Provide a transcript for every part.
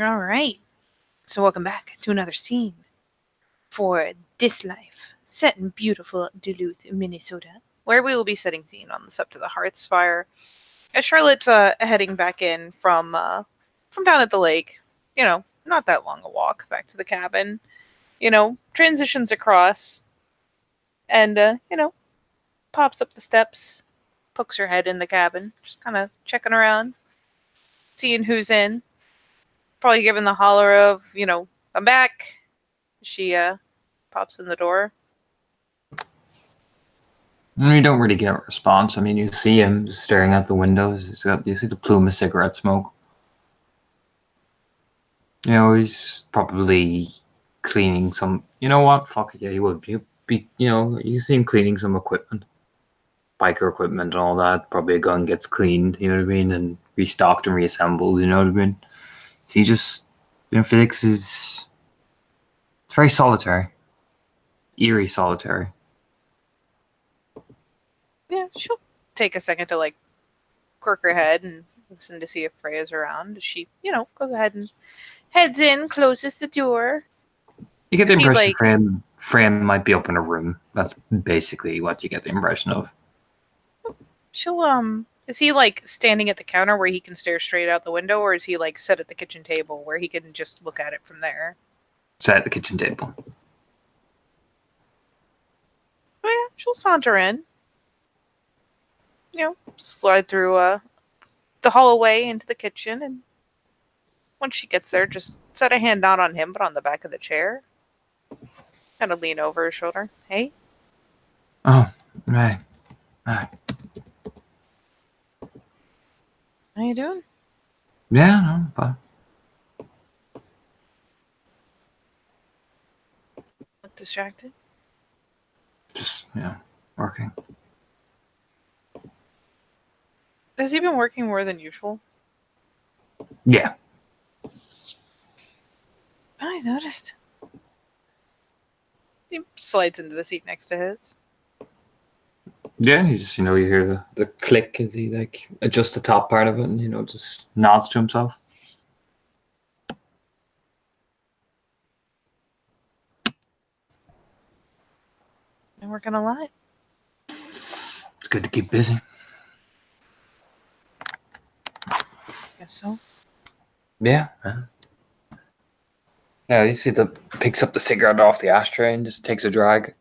All right. So welcome back to another scene for This Life, set in beautiful Duluth, Minnesota, where we will be setting scene on this Up to the Hearth's fire. As Charlotte's heading back in from down at the lake, not that long a walk back to the cabin. Transitions across and pops up the steps, pokes her head in the cabin, just kind of checking around, seeing who's in. Probably giving the holler of, I'm back. She pops in the door. You don't really get a response. I mean, you see him just staring out the windows. You see the plume of cigarette smoke. He's probably cleaning some. You know what? Fuck it, yeah, he would. He'll be. You see him cleaning some equipment, biker equipment, and all that. Probably a gun gets cleaned. You know what I mean, and restocked and reassembled. You know what I mean. So he just, Felix is. It's very solitary. Eerie solitary. Yeah, she'll take a second to quirk her head and listen to see if Freya's around. She, goes ahead and heads in, closes the door. You get the impression Fran might be up in a room. That's basically what you get the impression of. She'll is he standing at the counter where he can stare straight out the window, or is he set at the kitchen table where he can just look at it from there? Sat at the kitchen table. Oh yeah, she'll saunter in. Slide through the hallway into the kitchen, and once she gets there, just set a hand not on him, but on the back of the chair. Kind of lean over his shoulder. Hey? Oh, right. Hi. How you doing? Yeah, no, fine. Look distracted? Just, working. Has he been working more than usual? Yeah. I noticed. He slides into the seat next to his. Yeah, he just, you hear the click as he, adjusts the top part of it and, just nods to himself. Been working a lot. It's good to keep busy. Guess so. Yeah. Yeah, you see picks up the cigarette off the ashtray and just takes a drag.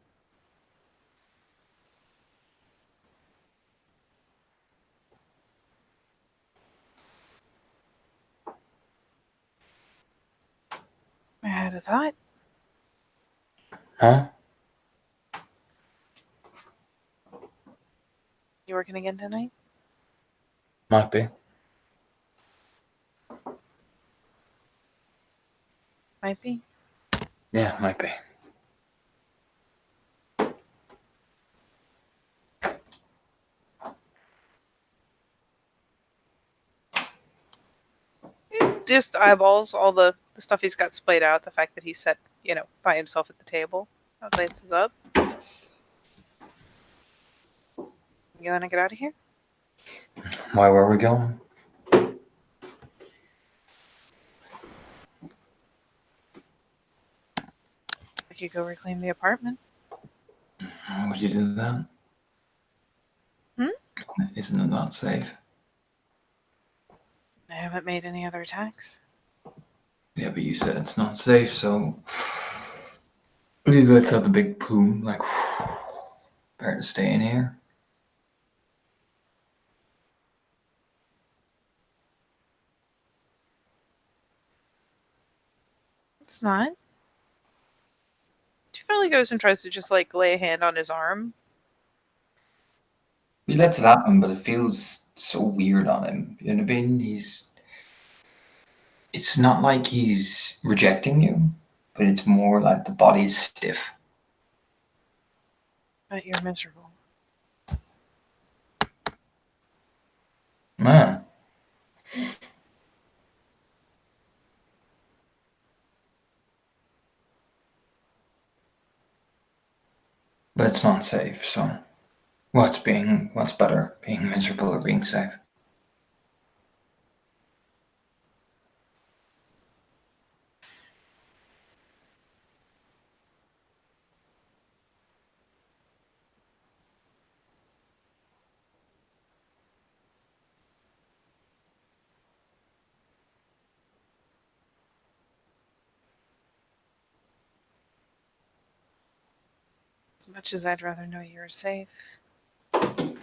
I had a thought. Huh? You working again tonight? Might be. Might be. Yeah, might be. Just eyeballs all the stuff he's got splayed out. The fact that he's set, by himself at the table. Glances up. You want to get out of here? Why were we going? We could go reclaim the apartment. Why would you do that? Isn't it not safe? I haven't made any other attacks. Yeah, but you said it's not safe, so we both have the big plume, better to stay in here. It's not. She finally goes and tries to just lay a hand on his arm. He lets it happen, but it feels so weird on him. You know what I mean? It's not like he's rejecting you, but it's more like the body's stiff. But you're miserable. Man. But it's not safe, so what's better, being miserable or being safe? As much as I'd rather know you're safe. Been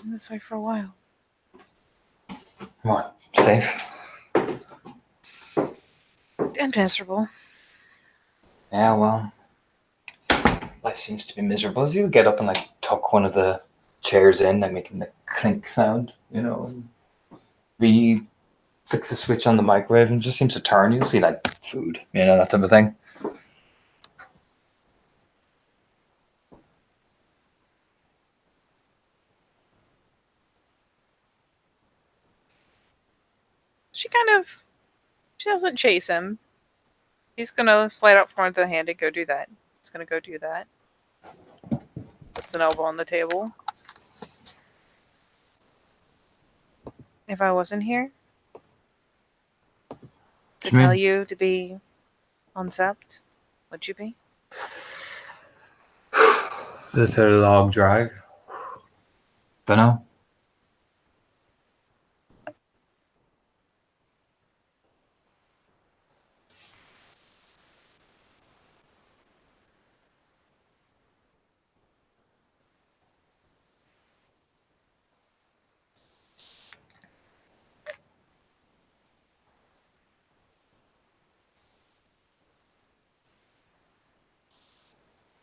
this way for a while. What? Safe? And miserable. Yeah, well, life seems to be miserable. As you get up and like tuck one of the chairs in, like making the clink sound, you know, and we fix the switch on the microwave and it just seems to turn. You'll see like food, you know, that type of thing. She doesn't chase him. He's gonna slide out from under the hand and go do that. He's gonna go do that. Puts an elbow on the table. If I wasn't here to tell you to be on Sept, would you be? Is it a long drive? Dunno.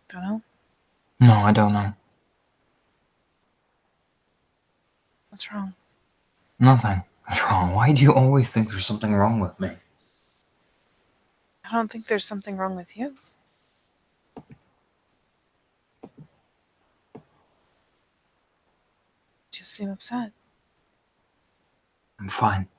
Don't know. No, I don't know. What's wrong? Nothing. What's wrong? Why do you always think there's something wrong with me? I don't think there's something wrong with you. Just seem upset. I'm fine.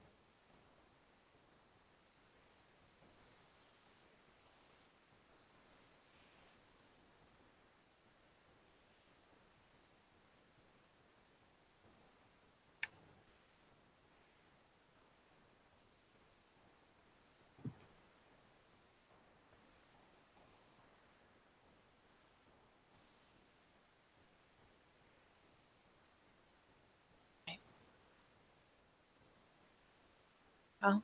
Well,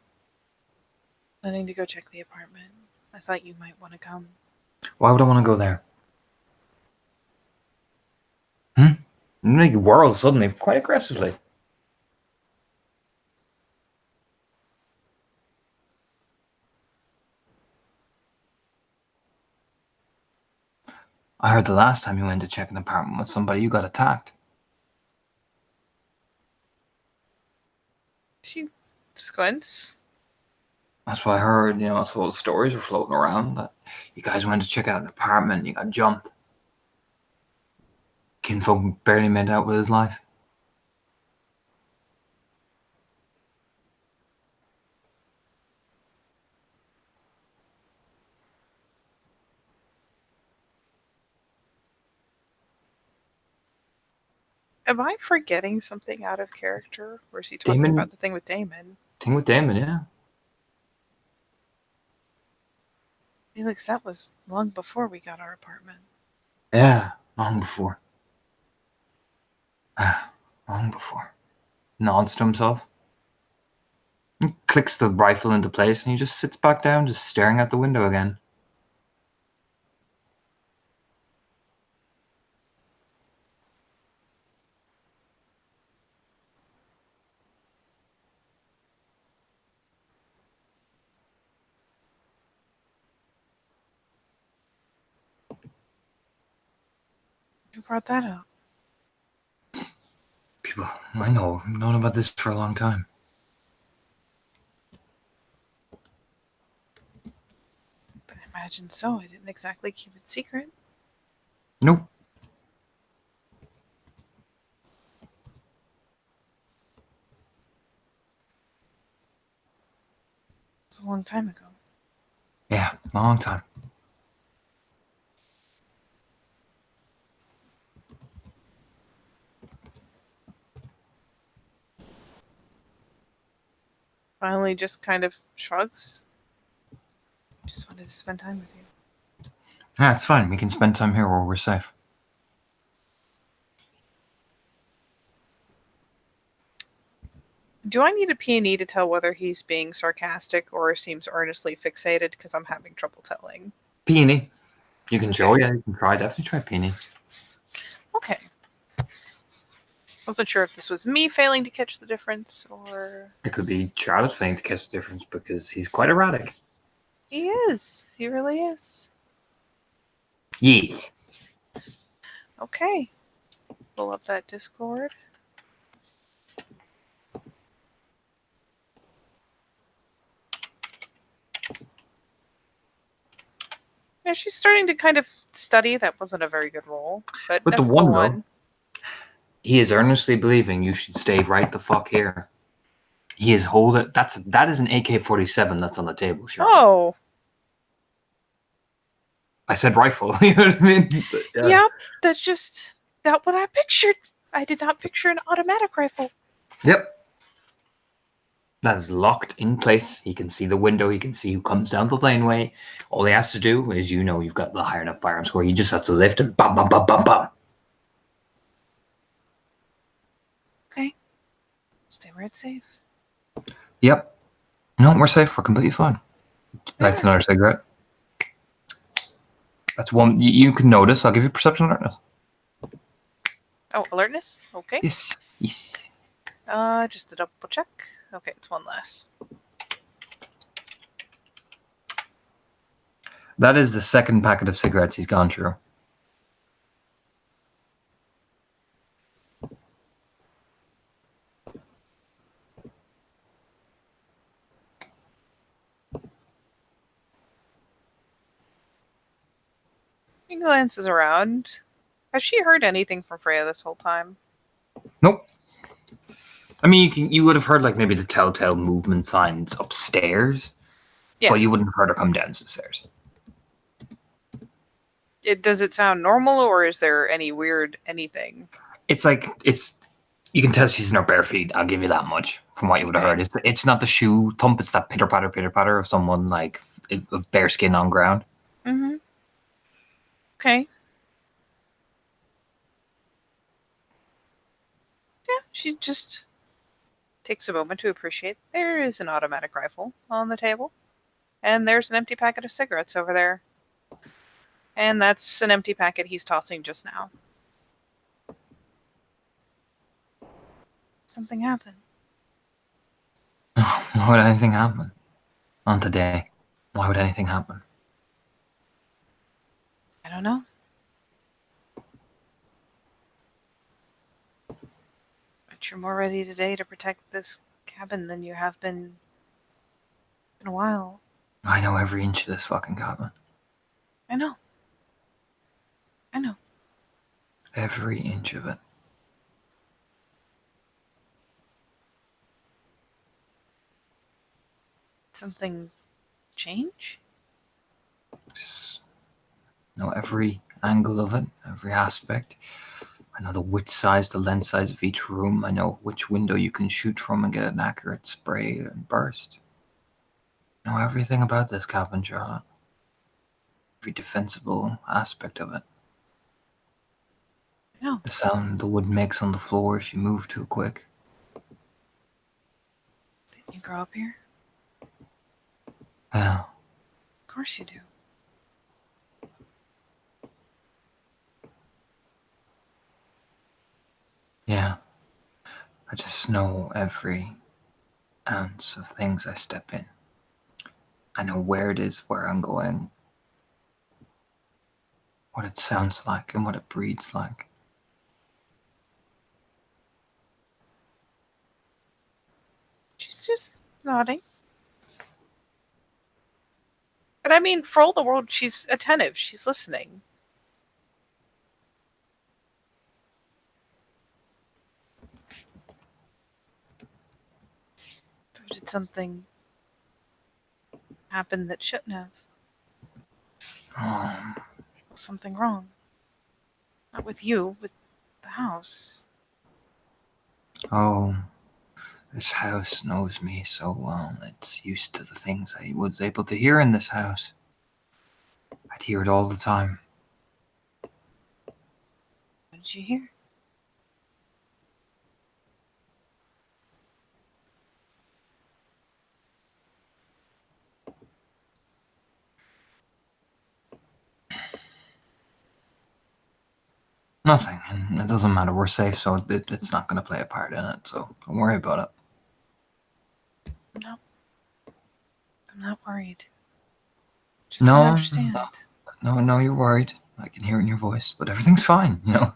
I need to go check the apartment. I thought you might want to come. Why would I want to go there? You make whirls suddenly, quite aggressively. I heard the last time you went to check an apartment with somebody, you got attacked. She squints. That's what I heard, you know, that's what the stories were floating around, that you guys went to check out an apartment and you got jumped. Kinfolk barely made out with his life. Am I forgetting something out of character? Or is he talking Damon? about the thing with Damon? Thing with Damon, yeah. Felix, that was long before we got our apartment. Yeah, long before. Long before. Nods to himself. He clicks the rifle into place and he just sits back down, just staring out the window again. Who brought that up? People, I know, I've known about this for a long time. I imagine so. I didn't exactly keep it secret. Nope. It was a long time ago. Yeah, long time. Finally, just kind of shrugs. Just wanted to spend time with you. Yeah, it's fine. We can spend time here where we're safe. Do I need a Peony to tell whether he's being sarcastic or seems earnestly fixated? Because I'm having trouble telling. Peony. You can show, Okay. yeah, you can try. Definitely try Peony. Okay. Wasn't sure if this was me failing to catch the difference or. It could be Charlotte failing to catch the difference because he's quite erratic. He is. He really is. Yes. Okay. Pull up that Discord. Yeah, she's starting to kind of study. That wasn't a very good roll, but With the that's the one, one. though, he is earnestly believing you should stay right the fuck here. He is holding. That is an AK-47 that's on the table, Charlotte. Oh, I said rifle. You know what I mean? But, yeah. That's just not what I pictured. I did not picture an automatic rifle. Yep. That is locked in place. He can see the window. He can see who comes down the laneway. All he has to do is, you've got the higher enough firearm score. He just has to lift and bam, bam, bam, bam, bam. Okay. Stay where it's safe. Yep. No, we're safe. We're completely fine. That's another cigarette. That's one you can notice. I'll give you perception alertness. Oh, alertness? Okay. Yes. Yes. Just to double check. Okay, it's one less. That is the second packet of cigarettes he's gone through. He glances around. Has she heard anything from Freya this whole time? Nope. I mean, you would have heard like maybe the telltale movement signs upstairs, Yeah. but you wouldn't have heard her come down the stairs. Does it sound normal, or is there any weird anything? It's like you can tell she's in her bare feet. I'll give you that much from what you would have heard. It's not the shoe thump. It's that pitter patter of someone like of bare skin on ground. Mm-hmm. Okay. Yeah, she just takes a moment to appreciate there is an automatic rifle on the table, and there's an empty packet of cigarettes over there. And that's an empty packet he's tossing just now. Something happened. Why would anything happen on today? Why would anything happen? I don't know. But you're more ready today to protect this cabin than you have been in a while. I know every inch of this fucking cabin. I know. Every inch of it. Something change? Know every angle of it, every aspect. I know the width size, the length size of each room. I know which window you can shoot from and get an accurate spray and burst. I know everything about this cabin, Charlotte. Every defensible aspect of it. I know. The sound the wood makes on the floor if you move too quick. Didn't you grow up here? Yeah. Of course you do. Yeah. I just know every ounce of things I step in. I know where it is, where I'm going, what it sounds like, and what it breathes like. She's just nodding. But I mean, for all the world, she's attentive. She's listening. So did something happen that shouldn't have? Was something wrong? Not with you, with the house. Oh, this house knows me so well. It's used to the things I was able to hear in this house. I'd hear it all the time. What did you hear? Nothing, and it doesn't matter. We're safe, so it's not going to play a part in it. So don't worry about it. No, I'm not worried. Just don't No, understand. no, you're worried. I can hear it in your voice, but everything's fine. Why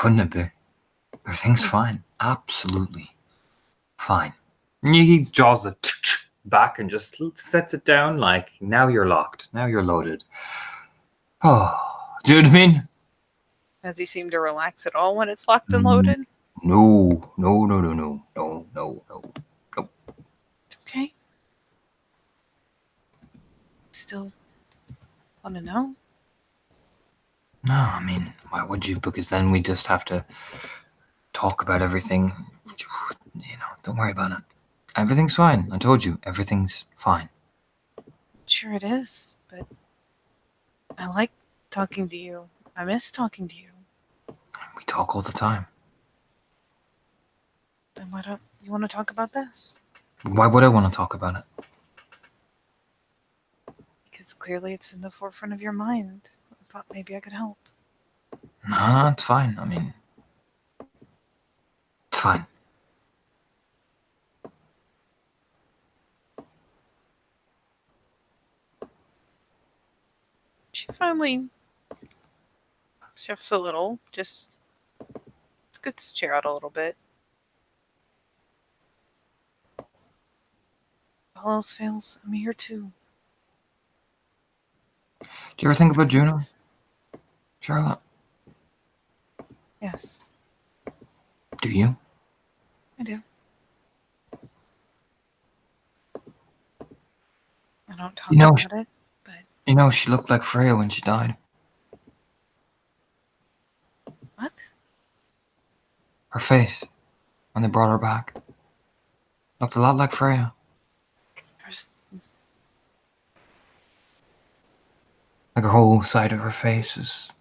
wouldn't it be? Everything's fine. Absolutely fine. And he jaws the back and just sets it down like, now you're locked. Now you're loaded. Oh, do you know what I mean? Does he seem to relax at all when it's locked and Mm, loaded? No. Okay. Still want to know? No, I mean, why would you? Because then we just have to talk about everything. Don't worry about it. Everything's fine. I told you, everything's fine. Sure it is, but I like talking to you. I miss talking to you. We talk all the time. Then why don't you want to talk about this? Why would I want to talk about it? Because clearly it's in the forefront of your mind. I thought maybe I could help. No, it's fine. I mean, it's fine. She finally shifts a little, just scoots the chair out a little bit. All else fails, I'm here too. Do you ever think about Juno, Please. Charlotte? Yes, Do you? I do. I don't talk about it, but She looked like Freya when she died. what? Her face, when they brought her back, looked a lot like Freya. There's Like her whole side of her face is.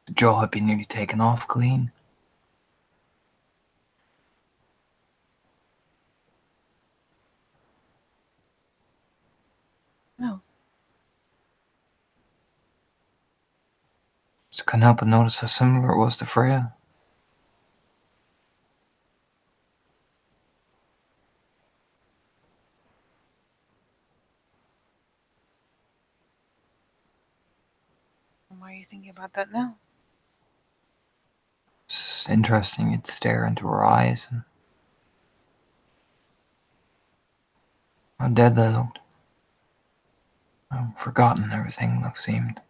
The jaw had been nearly taken off clean. no. Just couldn't help but notice how similar it was to Freya. Why are you thinking about that now? It's interesting. You'd stare into her eyes and how dead they looked. How forgotten everything seemed. I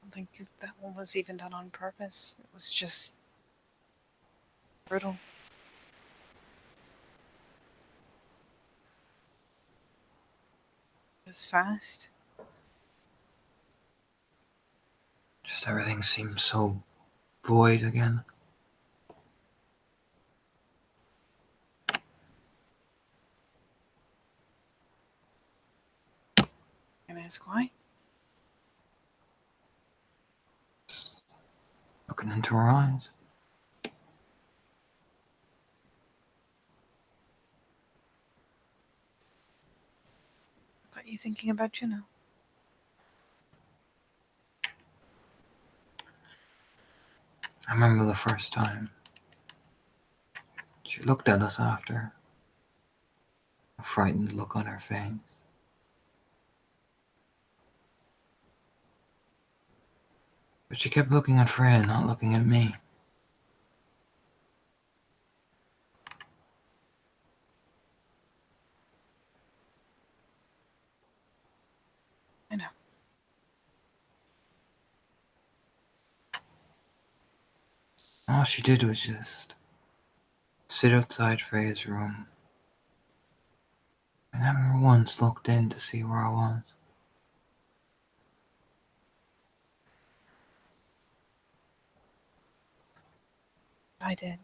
don't think that one was even done on purpose. It was just brutal. It was fast. Just everything seemed so void again. Can I ask why? Just looking into her eyes. Got you thinking about Juno. I remember the first time she looked at us after. A frightened look on her face. But she kept looking at Freya, not looking at me. I know. All she did was just sit outside Freya's room. I never once looked in to see where I was. I did.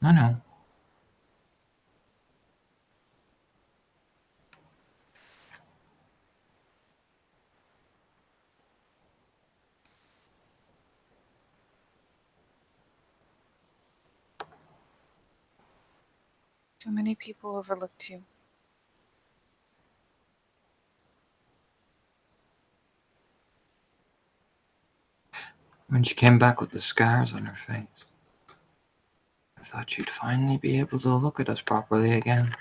I know. Too many people overlooked you. When she came back with the scars on her face, I thought she'd finally be able to look at us properly again.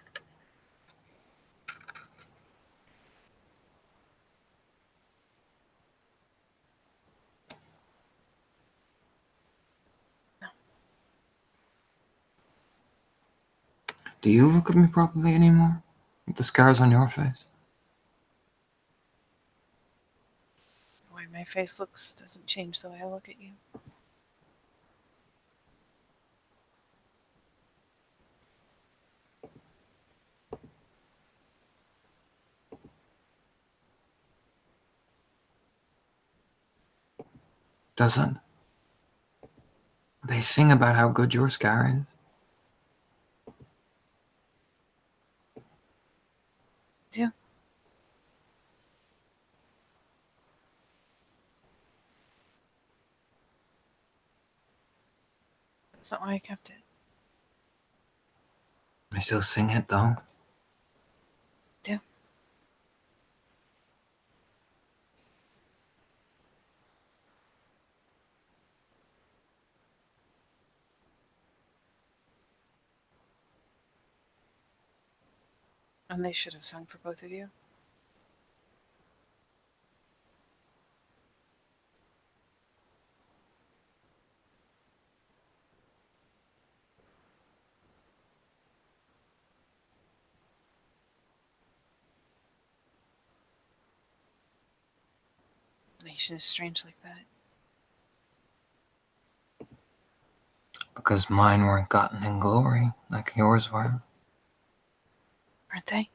No. Do you look at me properly anymore? With the scars on your face? The way my face looks doesn't change the way I look at you. Doesn't? They sing about how good your scar is. Do. That's not why I kept it. I still sing it though. Do. And they should have sung for both of you. The nation is strange like that. Because mine weren't gotten in glory like yours were. Aren't they?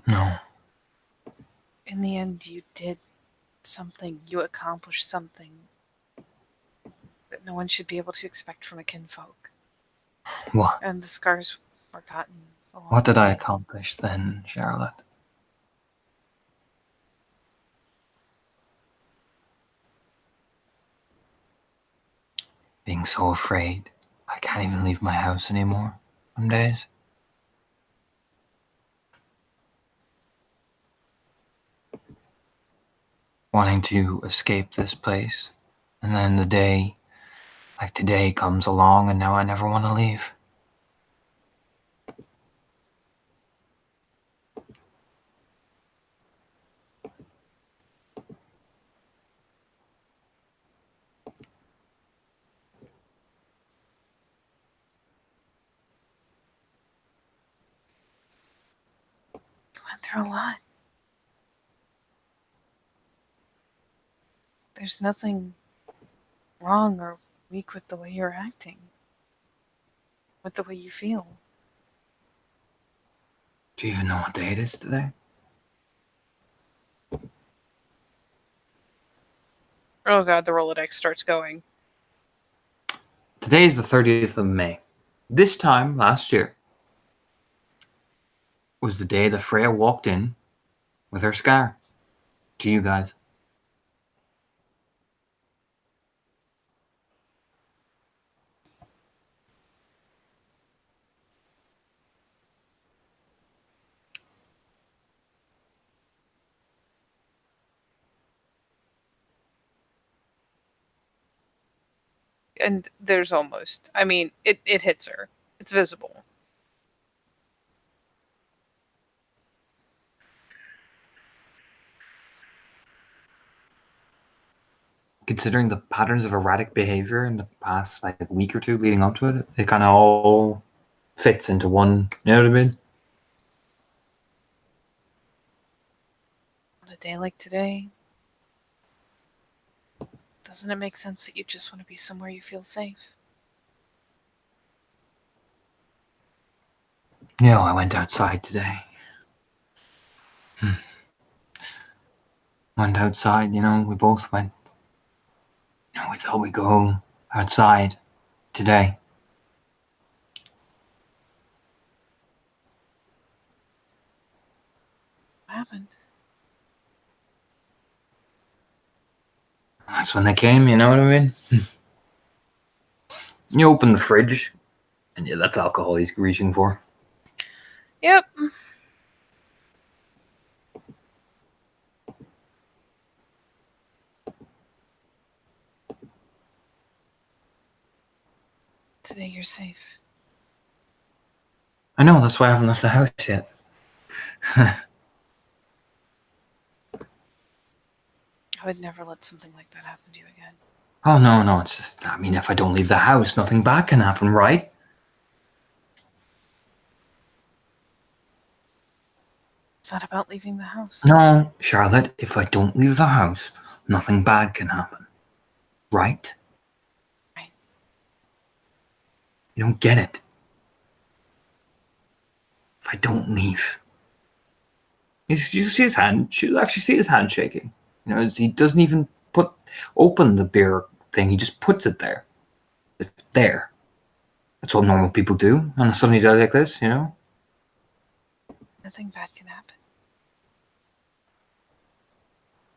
No. In the end, you did something. You accomplished something that no one should be able to expect from a kinfolk. What? And the scars were gotten along What did the I way. accomplish then, Charlotte? Being so afraid I can't even leave my house anymore some days. Wanting to escape this place. And then the day, like today, comes along and now I never want to leave. You went through a lot. There's nothing wrong or weak with the way you're acting, with the way you feel. Do you even know what day it is today? Oh god, the Rolodex starts going. Today is the 30th of May. This time last year was the day that Freya walked in with her scar to you guys. And there's almost, I mean, it hits her. It's visible. Considering the patterns of erratic behavior in the past like week or two leading up to it, it kind of all fits into one. You know what I mean? On a day like today, doesn't it make sense that you just want to be somewhere you feel safe? You know, I went outside today. Went outside, you know, we both went. You know, we thought we'd go outside today. What happened? That's when they came, you know what I mean? You open the fridge, And yeah, that's alcohol he's reaching for. Yep. Today you're safe. I know, that's why I haven't left the house yet. I would never let something like that happen to you again. Oh, no, it's just, I mean, if I don't leave the house, nothing bad can happen, right? It's not about leaving the house. No, Charlotte, if I don't leave the house, nothing bad can happen, right? Right. You don't get it. If I don't leave. You see his hand, you actually see his hand shaking. You know, he doesn't even open the beer thing, he just puts it there. It's there. That's what normal people do on a sunny day like this, you know? Nothing bad can happen.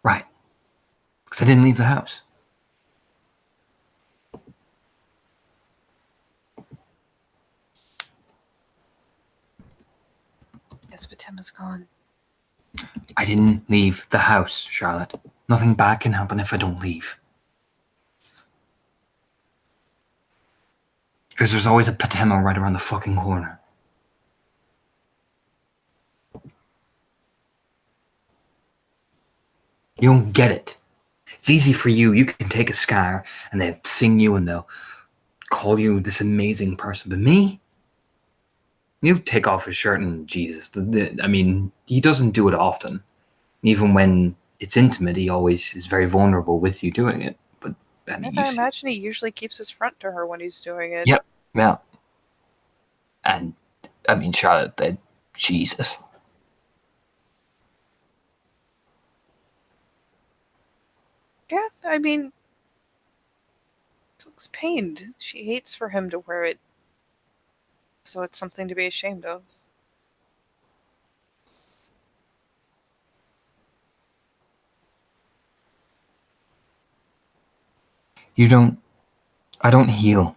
Right. Because I didn't leave the house. Yes, but Emma's gone. I didn't leave the house, Charlotte. Nothing bad can happen if I don't leave. Because there's always a Patema right around the fucking corner. You don't get it. It's easy for you. You can take a scar and they'll sing you and they'll call you this amazing person. But me? You take off his shirt and Jesus. I mean, he doesn't do it often. Even when it's intimate, he always is very vulnerable with you doing it. But I mean, I imagine he usually keeps his front to her when he's doing it. Yep. Yeah. And I mean, Charlotte, Jesus. Yeah, I mean, she looks pained. She hates for him to wear it. So it's something to be ashamed of. I don't heal.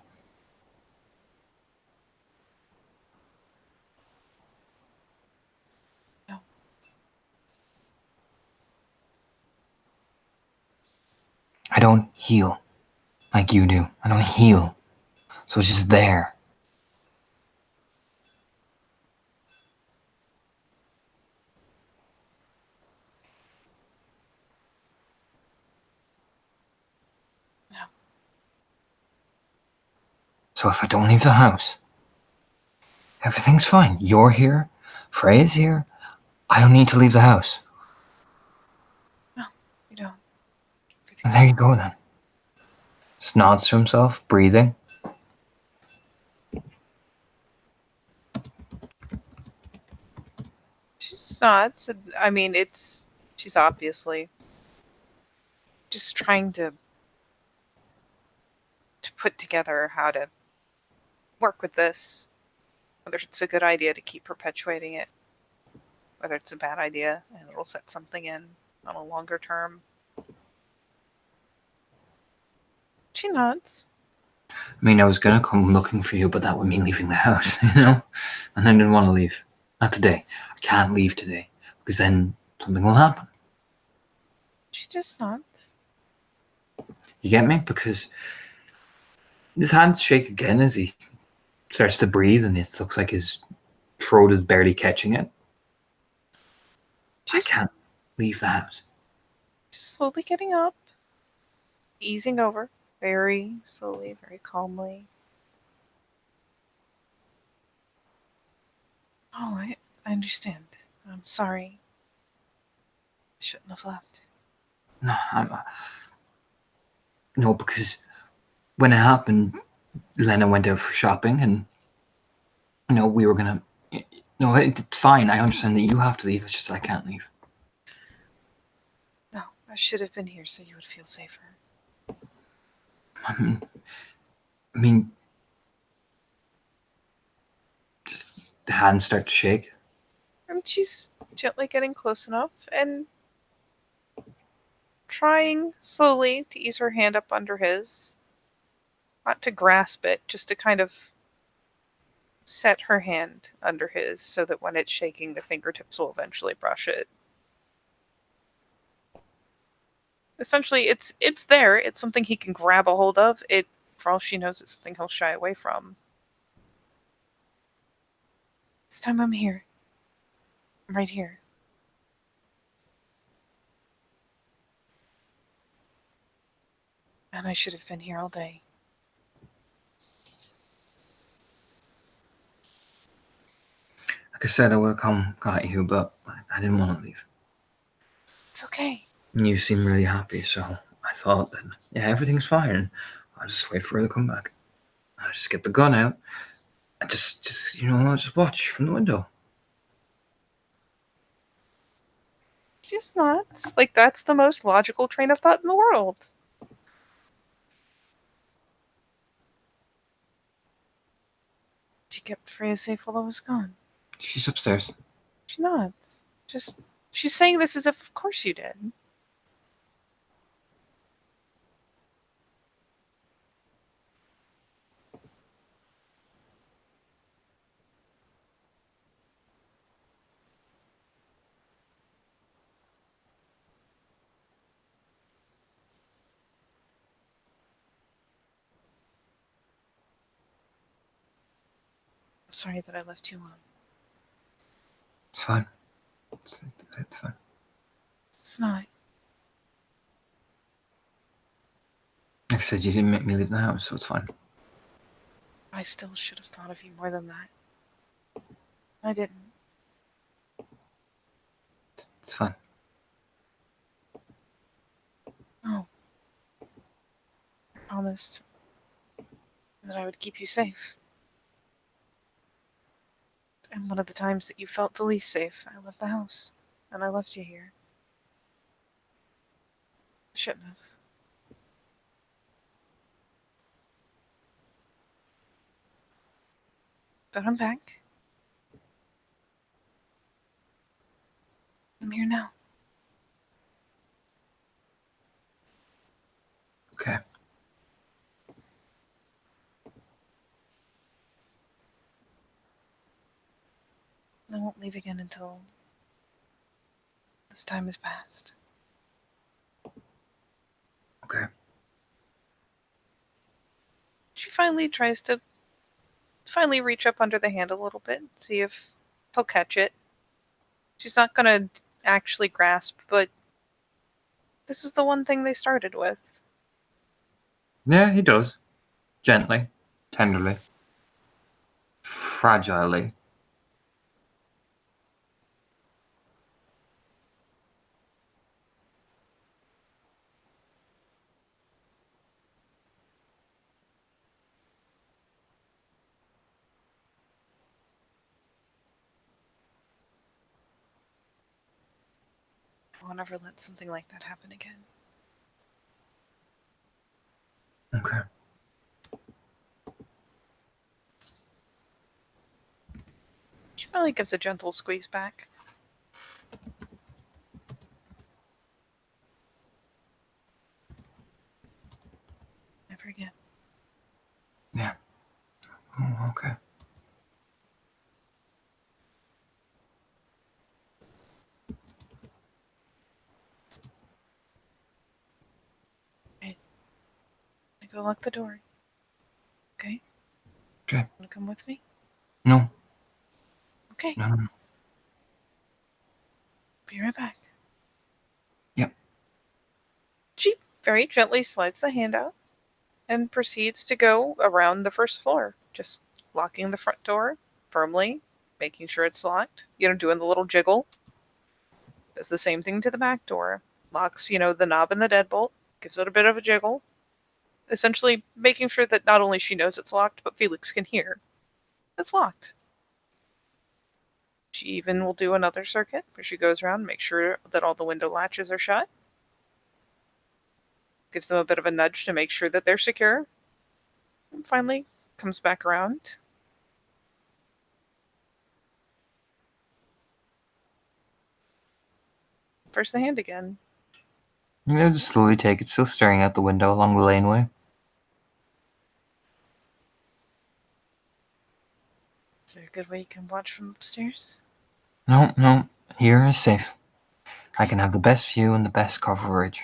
No. I don't heal like you do. I don't heal. So it's just there. No. So if I don't leave the house, everything's fine. You're here. Freya's here. I don't need to leave the house. No, you don't. And there you go then. Just nods to himself, breathing. She just nods. I mean, she's obviously just trying to put together how to work with this. Whether it's a good idea to keep perpetuating it, whether it's a bad idea and it'll set something in on a longer term. She nods. I mean, I was gonna come looking for you, but that would mean leaving the house, you know? And I didn't want to leave. Not today. I can't leave today. Because then something will happen. She just nods. You get me? Because his hands shake again as he starts to breathe, and it looks like his throat is barely catching it. I can't leave the house. Just slowly getting up, easing over, very slowly, very calmly. Oh, I understand. I'm sorry. I shouldn't have left. No, no, because when it happened, Lena went out for shopping, and we were gonna. No, it's fine. I understand that you have to leave. It's just I can't leave. No, I should have been here so you would feel safer. I mean, just the hands start to shake. I mean, she's gently getting close enough and trying slowly to ease her hand up under his. Not to grasp it, just to kind of set her hand under his so that when it's shaking, the fingertips will eventually brush it. Essentially, it's there. It's something he can grab a hold of. It, for all she knows, it's something he'll shy away from. This time I'm here. I'm right here. And I should have been here all day. Like I said, I would have come got you, but I didn't want to leave. It's okay. And you seem really happy, so I thought that, yeah, everything's fine. I'll just wait for her to come back. I'll just get the gun out and just I'll just watch from the window. Just not. Like, that's the most logical train of thought in the world. She kept Freya safe while I was gone. She's upstairs. She's not. She's saying this as if, of course you did. I'm sorry that I left you alone. It's fine. It's fine. It's not. Like I said, you didn't make me leave the house, so it's fine. I still should have thought of you more than that. I didn't. It's fine. Oh. I promised that I would keep you safe. And one of the times that you felt the least safe, I left the house. And I left you here. I shouldn't have. But I'm back. I'm here now. Okay. I won't leave again until this time has passed. Okay. She finally tries to reach up under the hand a little bit, see if he'll catch it. She's not gonna actually grasp, but this is the one thing they started with. Yeah, he does. Gently, tenderly, fragilely. I won't ever let something like that happen again. Okay. She finally gives a gentle squeeze back. Never again. Yeah. Oh, okay. I go lock the door. Okay? Okay. Wanna come with me? No. Okay. No. Be right back. Yep. She very gently slides the hand out and proceeds to go around the first floor, just locking the front door firmly, making sure it's locked, doing the little jiggle. Does the same thing to the back door. Locks, the knob and the deadbolt, gives it a bit of a jiggle. Essentially making sure that not only she knows it's locked, but Felix can hear. It's locked. She even will do another circuit where she goes around and makes sure that all the window latches are shut. Gives them a bit of a nudge to make sure that they're secure. And finally comes back around. First the hand again. Just slowly take it, still staring out the window along the laneway. Is there a good way you can watch from upstairs? No, no. Here is safe. I can have the best view and the best coverage.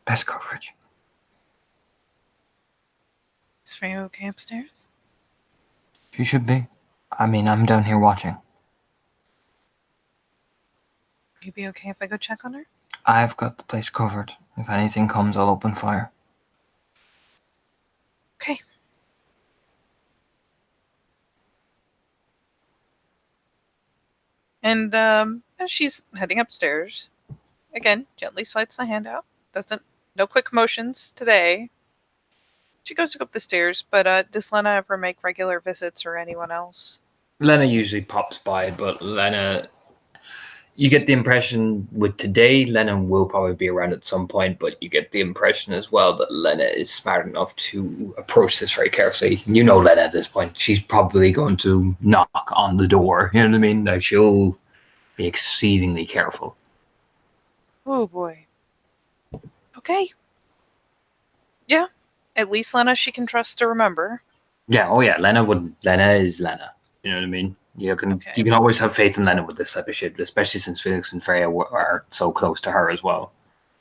Best coverage. Is Freya okay upstairs? She should be. I mean, I'm down here watching. You be okay if I go check on her? I've got the place covered. If anything comes, I'll open fire. Okay. And as she's heading upstairs, again, gently slides the hand out. No quick motions today. She goes to go up the stairs, but does Lena ever make regular visits or anyone else? Lena usually pops by, but Lena, you get the impression with today, Lena will probably be around at some point, but you get the impression as well that Lena is smart enough to approach this very carefully. You know Lena at this point. She's probably going to knock on the door. You know what I mean? Like, she'll be exceedingly careful. Oh boy. Okay. Yeah. At least Lena she can trust to remember. Yeah, oh yeah, Lena is Lena. You know what I mean? You can always have faith in Lena with this type of shit, especially since Felix and Freya are so close to her as well.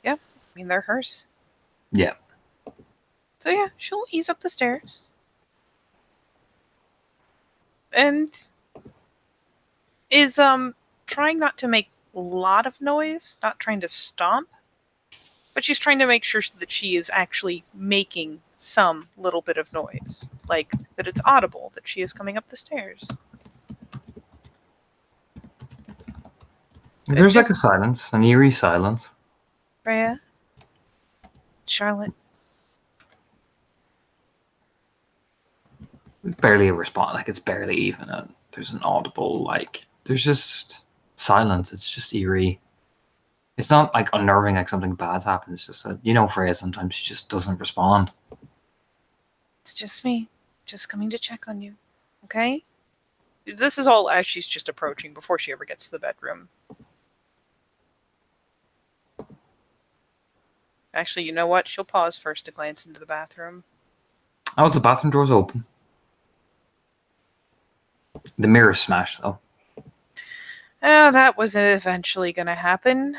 Yeah. I mean they're hers. Yeah. So yeah, she'll ease up the stairs. And is trying not to make a lot of noise, not trying to stomp, but she's trying to make sure that she is actually making some little bit of noise, like that it's audible that she is coming up the stairs. There's like a silence, an eerie silence. Freya, Charlotte. Barely a response, like it's barely even there's an audible, like, there's just silence. It's just eerie. It's not like unnerving, like something bad's happened. It's just that, Freya sometimes she just doesn't respond. It's just me, just coming to check on you, okay? This is all as she's just approaching before she ever gets to the bedroom. Actually, you know what? She'll pause first to glance into the bathroom. Oh, the bathroom door's open. The mirror's smashed, though. That was eventually going to happen.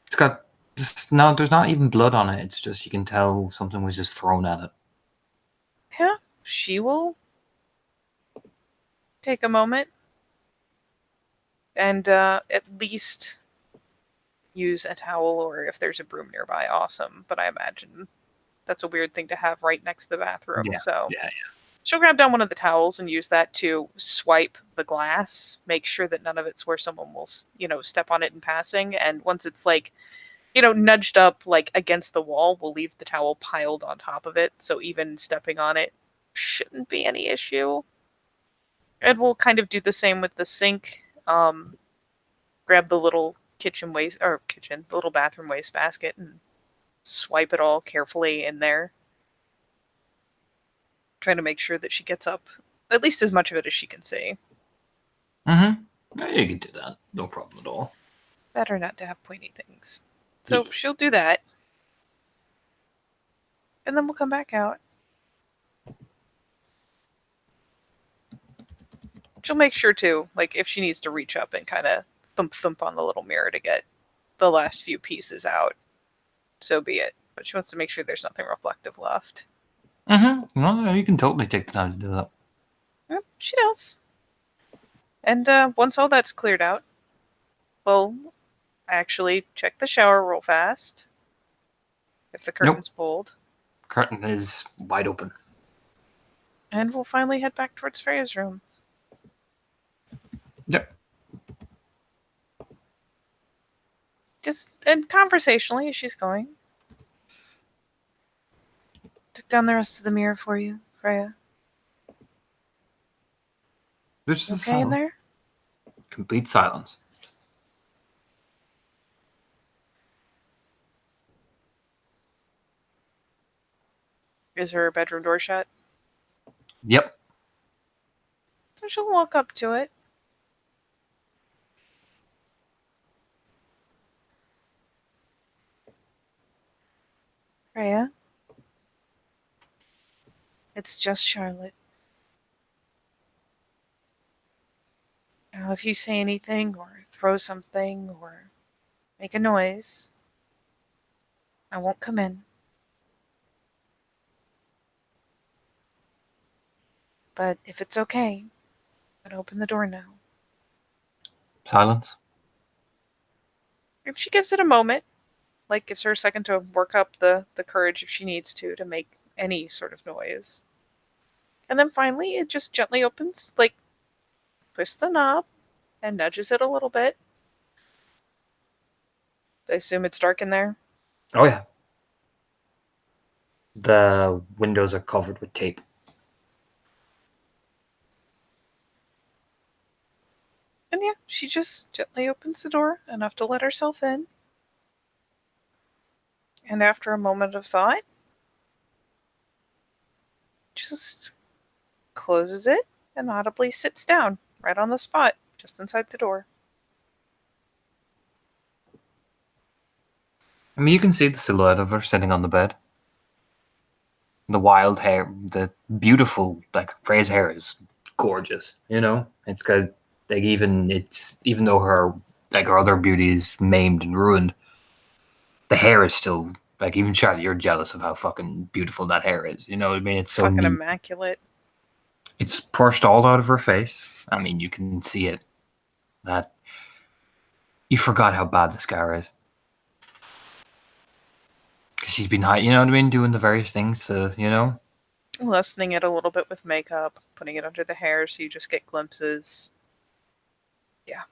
It's got no. There's not even blood on it. It's just you can tell something was just thrown at it. Yeah, she will take a moment and at least use a towel, or if there's a broom nearby, awesome. But I imagine that's a weird thing to have right next to the bathroom. Yeah, so yeah. She'll grab down one of the towels and use that to swipe the glass, make sure that none of it's where someone will, step on it in passing. And once it's nudged up against the wall, we'll leave the towel piled on top of it. So even stepping on it shouldn't be any issue. And we'll kind of do the same with the sink. Grab the little the little bathroom waste basket and swipe it all carefully in there. Trying to make sure that she gets up at least as much of it as she can see. Mm-hmm. Yeah, you can do that. No problem at all. Better not to have pointy things. So she'll do that. And then we'll come back out. She'll make sure to, if she needs to reach up and kind of thump on the little mirror to get the last few pieces out, so be it. But she wants to make sure there's nothing reflective left. Mm-hmm. No, you can totally take the time to do that. Yep, she does. And once all that's cleared out, we'll actually check the shower real fast. If the curtain's pulled. Curtain is wide open. And we'll finally head back towards Freya's room. Yep. And conversationally as she's going. Took down the rest of the mirror for you, Freya. There's okay in there? Complete silence. Is her bedroom door shut? Yep. So she'll walk up to it. Freya? It's just Charlotte. Now, if you say anything or throw something or make a noise, I won't come in. But if it's okay, I'd open the door now. Silence. If she gives it a moment, like gives her a second to work up the courage if she needs to make any sort of noise. And then finally, it just gently opens, like twists the knob and nudges it a little bit. I assume it's dark in there. Oh yeah. The windows are covered with tape. And yeah, she just gently opens the door enough to let herself in. And after a moment of thought, just closes it and audibly sits down right on the spot, just inside the door. I mean, you can see the silhouette of her sitting on the bed. The wild hair, the beautiful, like, Frey's hair is gorgeous. You know, it's got like even though her other beauty is maimed and ruined, the hair is still like even Charlotte, you're jealous of how fucking beautiful that hair is. You know what I mean? It's so Fucking neat. immaculate. It's pushed all out of her face. I mean, you can see it. That you forgot how bad the scar is. Because she's been high, you know what I mean, doing the various things to, Lessening it a little bit with makeup, putting it under the hair so you just get glimpses. Yeah.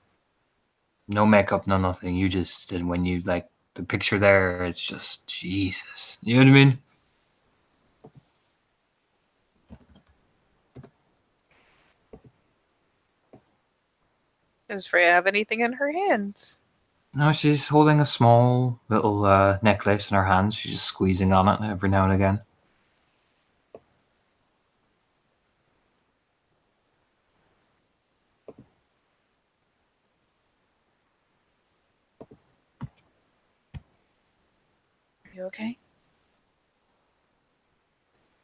no makeup, no nothing. You just, and when you like the picture there, it's just Jesus. You know what I mean? Does Freya have anything in her hands? No, she's holding a small little necklace in her hands. She's just squeezing on it every now and again. Are you okay?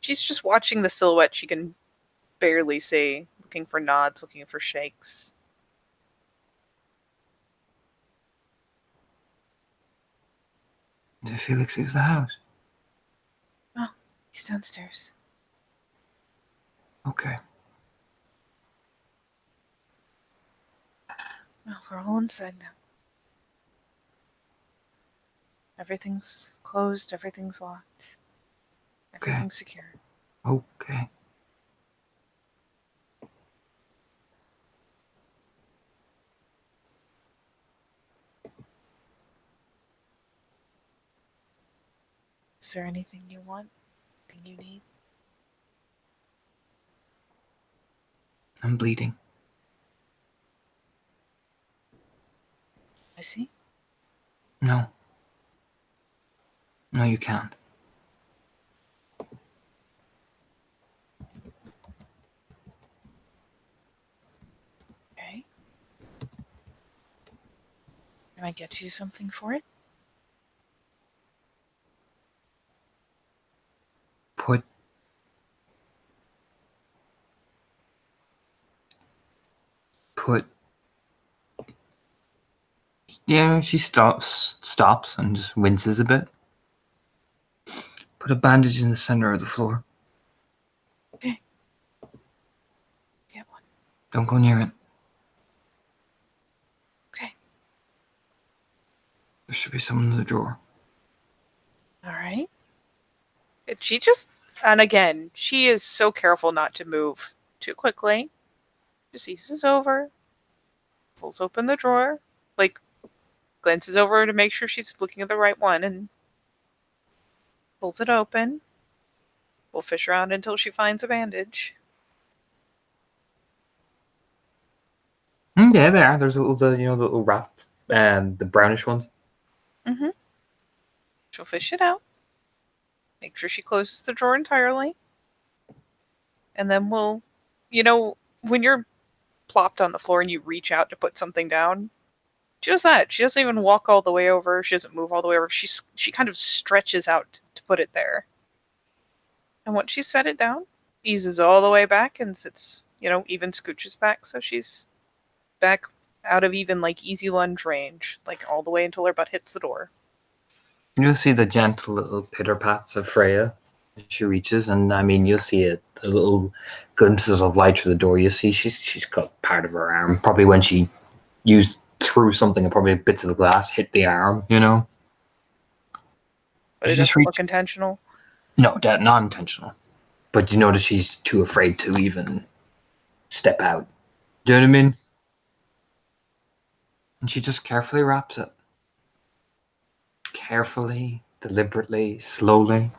She's just watching the silhouette she can barely see, looking for nods, looking for shakes. Did Felix leave the house? Oh, he's downstairs. Okay. Oh, we're all inside now. Everything's closed, everything's locked. Everything's secure. Okay. Is there anything you want? Anything you need? I'm bleeding. I see. No. No, you can't. Okay. Can I get you something for it? Put. Yeah, she stops and just winces a bit. Put a bandage in the center of the floor. Okay. Get one. Don't go near it. Okay. There should be someone in the drawer. Alright. She just, and again, she is so careful not to move too quickly. Just eases over, pulls open the drawer, like glances over to make sure she's looking at the right one, and pulls it open. We'll fish around until she finds a bandage. Yeah, there. There's a little, the little wrap, the brownish one. Mm-hmm. She'll fish it out. Make sure she closes the drawer entirely. And then we'll, when you're plopped on the floor and you reach out to put something down, she does that. She doesn't even walk all the way over. She doesn't move all the way over. She kind of stretches out to put it there. And once she set it down, eases all the way back and sits, even scooches back, so she's back out of even like easy lunge range, like all the way until her butt hits the door. You'll see the gentle little pitter pats of Freya as she reaches, and I mean, you'll see it, the little glimpses of light through the door. You see she's got part of her arm, probably when she threw something, and probably bits of the glass hit the arm. But it She just doesn't look reached. intentional. No, that not intentional. But you notice she's too afraid to even step out. Do you know what I mean? And she just carefully wraps it. Carefully, deliberately, slowly.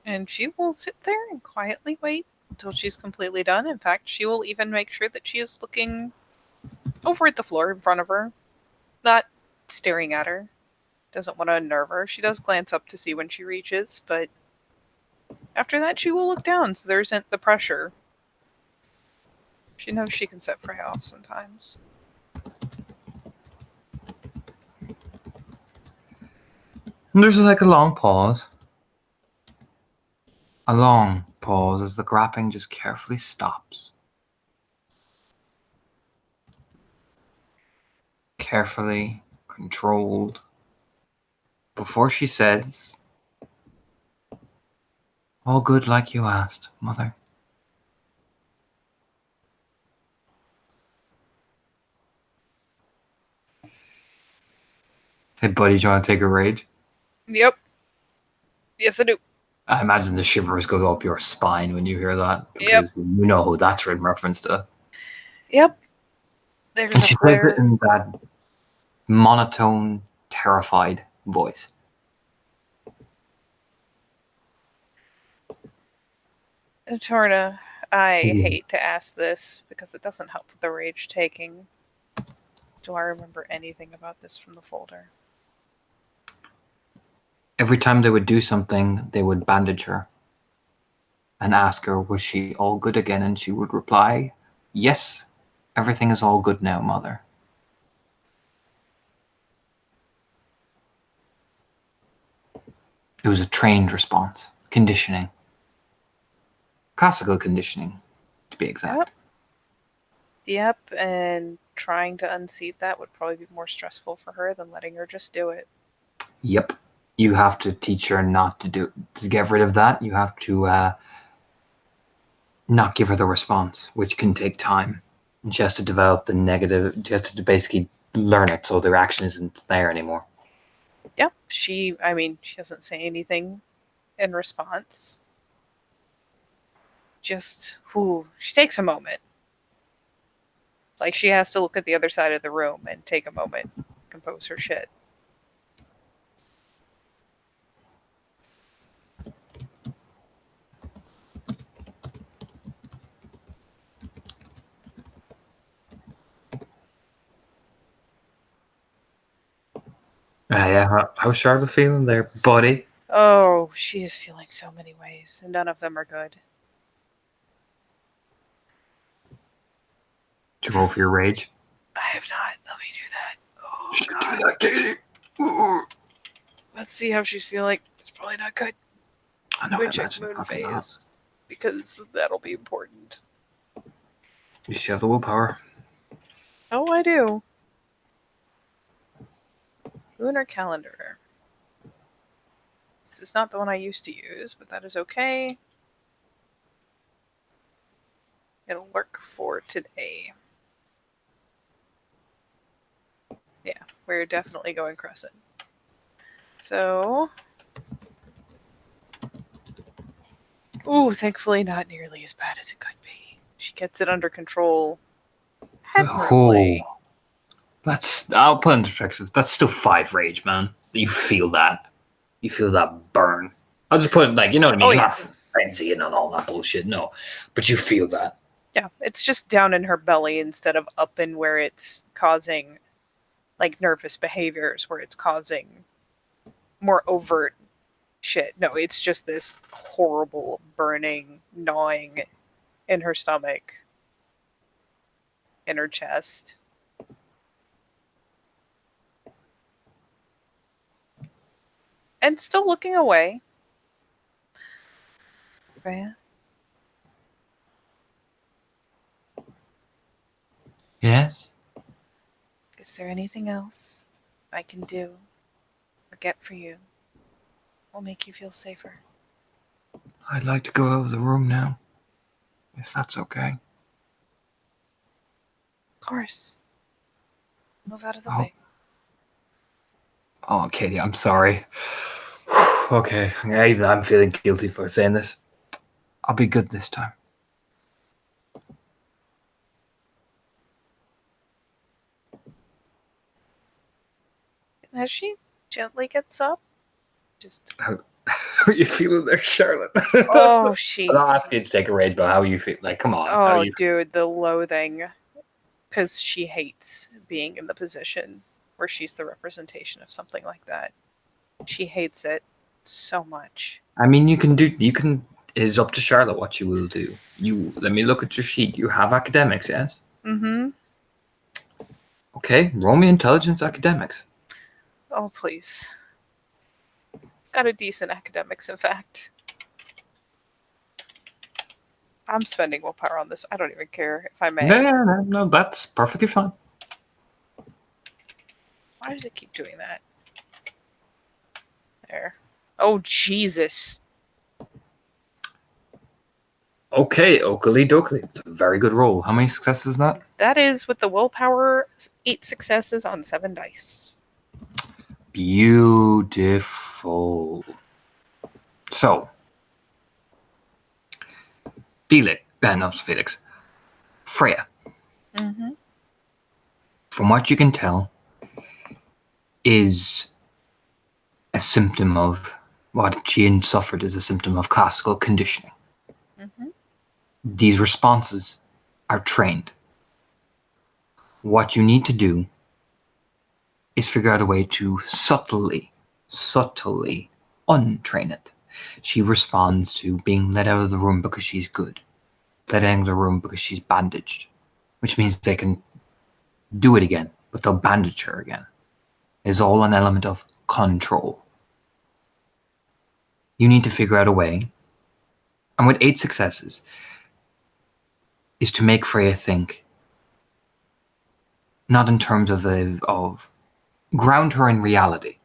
And she will sit there and quietly wait until she's completely done. In fact, she will even make sure that she is looking over at the floor in front of her, not staring at her. Doesn't want to unnerve her. She does glance up to see when she reaches, but after that, she will look down so there isn't the pressure. She knows she can set Freya off sometimes. And there's like a long pause. A long pause as the grappling just carefully stops. Carefully, controlled. Before she says, "All good like you asked, Mother." Hey, buddy, do you want to take a rage? Yep. Yes, I do. I imagine the shivers go up your spine when you hear that, Yep. because you know who that's in reference to. Yep. There's And a she says it flare. in that monotone, terrified voice. Torna, I Mhm. hate to ask this because it doesn't help with the rage taking. Do I remember anything about this from the folder? Every time they would do something, they would bandage her and ask her, was she all good again? And she would reply, yes, everything is all good now, Mother. It was a trained response, conditioning. Classical conditioning, to be exact. Yep, and trying to unseat that would probably be more stressful for her than letting her just do it. Yep. You have to teach her not to get rid of that. You have to not give her the response, which can take time. And she has to develop the negative, she has to basically learn it so the reaction isn't there anymore. Yep, she doesn't say anything in response. Just, she takes a moment. Like, she has to look at the other side of the room and take a moment, compose her shit. Yeah, how's Charlotte feeling there, buddy? Oh, she is feeling so many ways, and none of them are good. Did you roll for your rage? I have not. Let me do that. Oh, You should God. do that, Katie. Ooh. Let's see how she's feeling. It's probably not good. I know, I Let me check imagine moon probably not. phase, because that'll be important. You still have the willpower. Oh, I do. Lunar calendar. This is not the one I used to use, but that is okay. It'll work for today. Yeah, we're definitely going crescent. So, ooh, thankfully not nearly as bad as it could be. She gets it under control admirably. Oh, I'll put in perspective. That's still 5 rage, man. You feel that. You feel that burn. I'll just put it like, you know what I mean? Oh, You're yeah. not frenzy and all that bullshit, no. But you feel that. Yeah, it's just down in her belly instead of up in where it's causing, like, nervous behaviors, where it's causing more overt shit. No, it's just this horrible burning, gnawing in her stomach, in her chest. And still looking away. Freya, Yes? is there anything else I can do or get for you? Will make you feel safer. I'd like to go out of the room now, if that's okay. Of course. Move out of the Oh. way. Oh, Katie, I'm sorry. Okay, I'm feeling guilty for saying this. I'll be good this time. And as she gently gets up, just How are you feeling there, Charlotte? oh, she. I'm not asking you to take a rage, but how you feel? Like, come on. How Oh, you? dude, the loathing. Because she hates being in the position where she's the representation of something like that. She hates it so much. I mean, you can do. You can. It's up to Charlotte what you will do. You let me look at your sheet. You have academics, yes? Mm-hmm. Okay, roll me intelligence academics. Oh, please. Got a decent academics, in fact. I'm spending willpower on this. I don't even care if I may. No, that's perfectly fine. Why does it keep doing that? There. Oh, Jesus. Okay, Oakley Dokley. It's a very good roll. How many successes is that? That is with the willpower, 8 successes on 7 dice. Beautiful. So, Felix, not Felix, Freya, Mm-hmm. from what you can tell, is a symptom of what Jean suffered is a symptom of classical conditioning. Mm-hmm. These responses are trained. What you need to do is figure out a way to subtly untrain it. She responds to being let out of the room because she's good, let out of the room because she's bandaged, which means they can do it again, but they'll bandage her again. It's all an element of control. You need to figure out a way, and with 8 successes, is to make Freya think, not in terms of ground her in reality,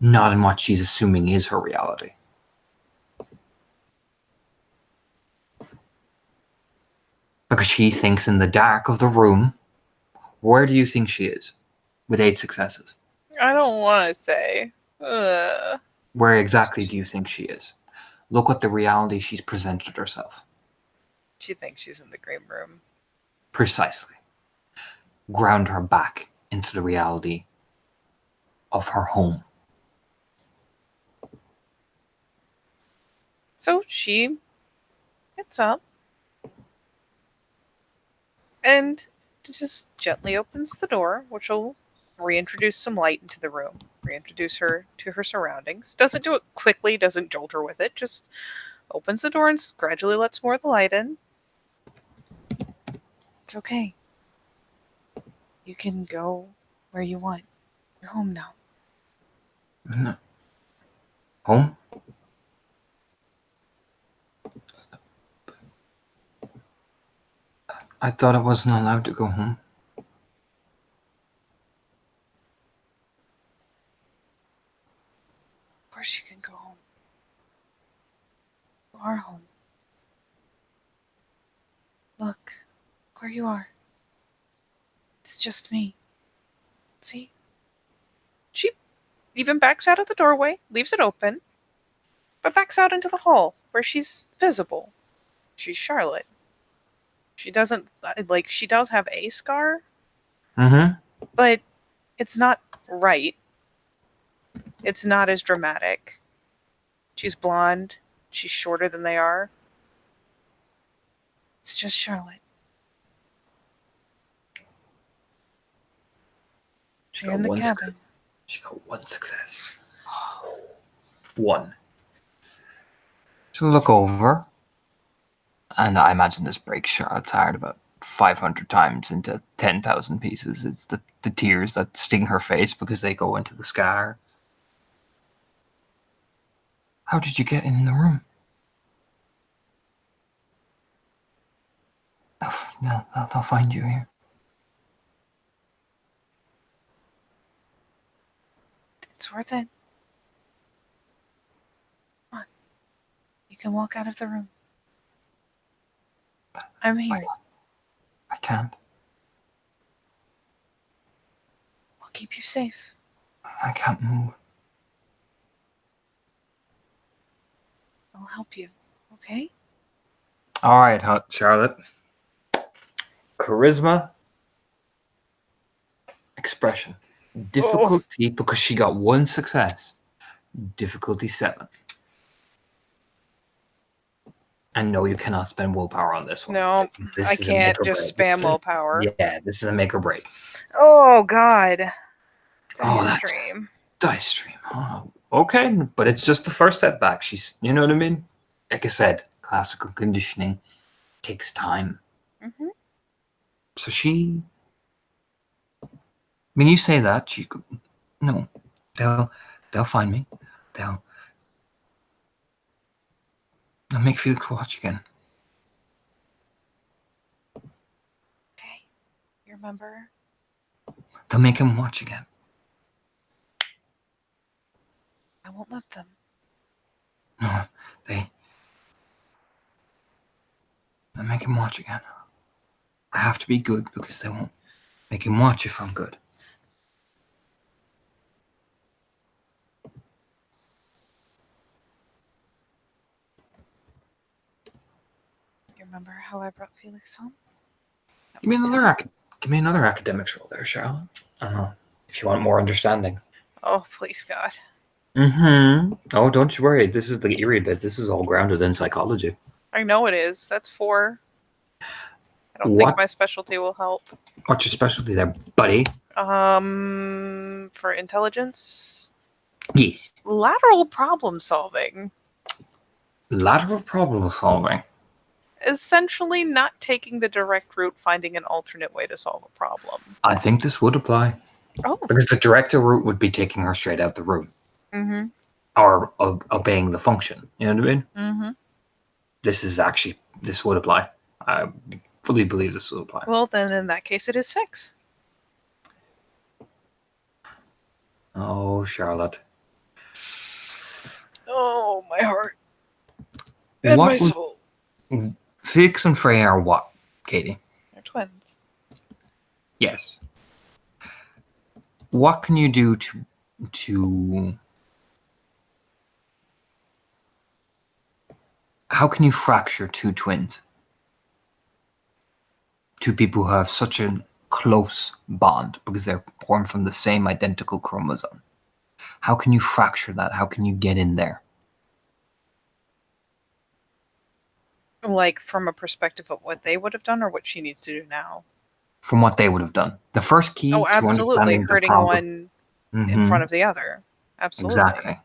not in what she's assuming is her reality. Because she thinks in the dark of the room, where do you think she is? With 8 successes. I don't want to say. Ugh. Where exactly do you think she is? Look at the reality she's presented herself. She thinks she's in the green room. Precisely. Ground her back into the reality of her home. So she gets up and just gently opens the door, which will reintroduce some light into the room, reintroduce her to her surroundings. Doesn't do it quickly, doesn't jolt her with it, just opens the door and gradually lets more of the light in. It's okay. You can go where you want. You're home now. No. Home? I thought I wasn't allowed to go home. Of course you can go home. You are home. Look where you are. It's just me. See? She even backs out of the doorway, leaves it open, but backs out into the hall where she's visible. She's Charlotte. She doesn't, like, she does have a scar, Mm-hmm. but it's not right. It's not as dramatic. She's blonde. She's shorter than they are. It's just Charlotte. You're in the cabin. She got 1 success. 1. She'll look over, and I imagine this breaks Charlotte's heart about 500 times into 10,000 pieces. It's the tears that sting her face because they go into the scar. How did you get in the room? They'll find you here. It's worth it. Come on. You can walk out of the room. I'm here. I can't. I'll keep you safe. I can't move. I'll help you. Okay? All right, Charlotte. Charisma. Expression. Difficulty, because she got 1 success. Difficulty 7. And no, you cannot spend willpower on this one. No, This I is a can't make or just break. spam willpower. Yeah, this is a make or break. Oh, God. Oh, Dice that's stream. dice stream. Oh, okay, but it's just the first setback. She's, you know what I mean? Like I said, classical conditioning takes time. Mm-hmm. So she. When you say that, she could. No, they'll find me. They'll make Felix watch again. Okay. You remember? They'll make him watch again. I won't let them. No, they'll make him watch again. I have to be good because they won't make him watch if I'm good. You remember how I brought Felix home? Give me another academics roll there, Charlotte. If you want more understanding. Oh, please, God. Mm-hmm. Oh, don't you worry. This is the eerie bit. This is all grounded in psychology. I know it is. That's 4. I don't What? think my specialty will help. What's your specialty there, buddy? For intelligence? Yes. Lateral problem solving. Lateral problem solving. Essentially not taking the direct route, finding an alternate way to solve a problem. I think this would apply. Oh. Because the director route would be taking her straight out the route. Mm-hmm. Or obeying the function. You know what I mean? Mm-hmm. This would apply. I fully believe this will apply. Well, then in that case, it is 6. Oh, Charlotte. Oh, my heart. And my soul. Felix and Freya are what, Katie? They're twins. Yes. What can you do to how can you fracture 2 twins? 2 people who have such a close bond because they're born from the same identical chromosome. How can you fracture that? How can you get in there? Like, from a perspective of what they would have done or what she needs to do now? From what they would have done. The first key to absolutely. understanding Hurting the problem, one in front of the other. Absolutely. Exactly.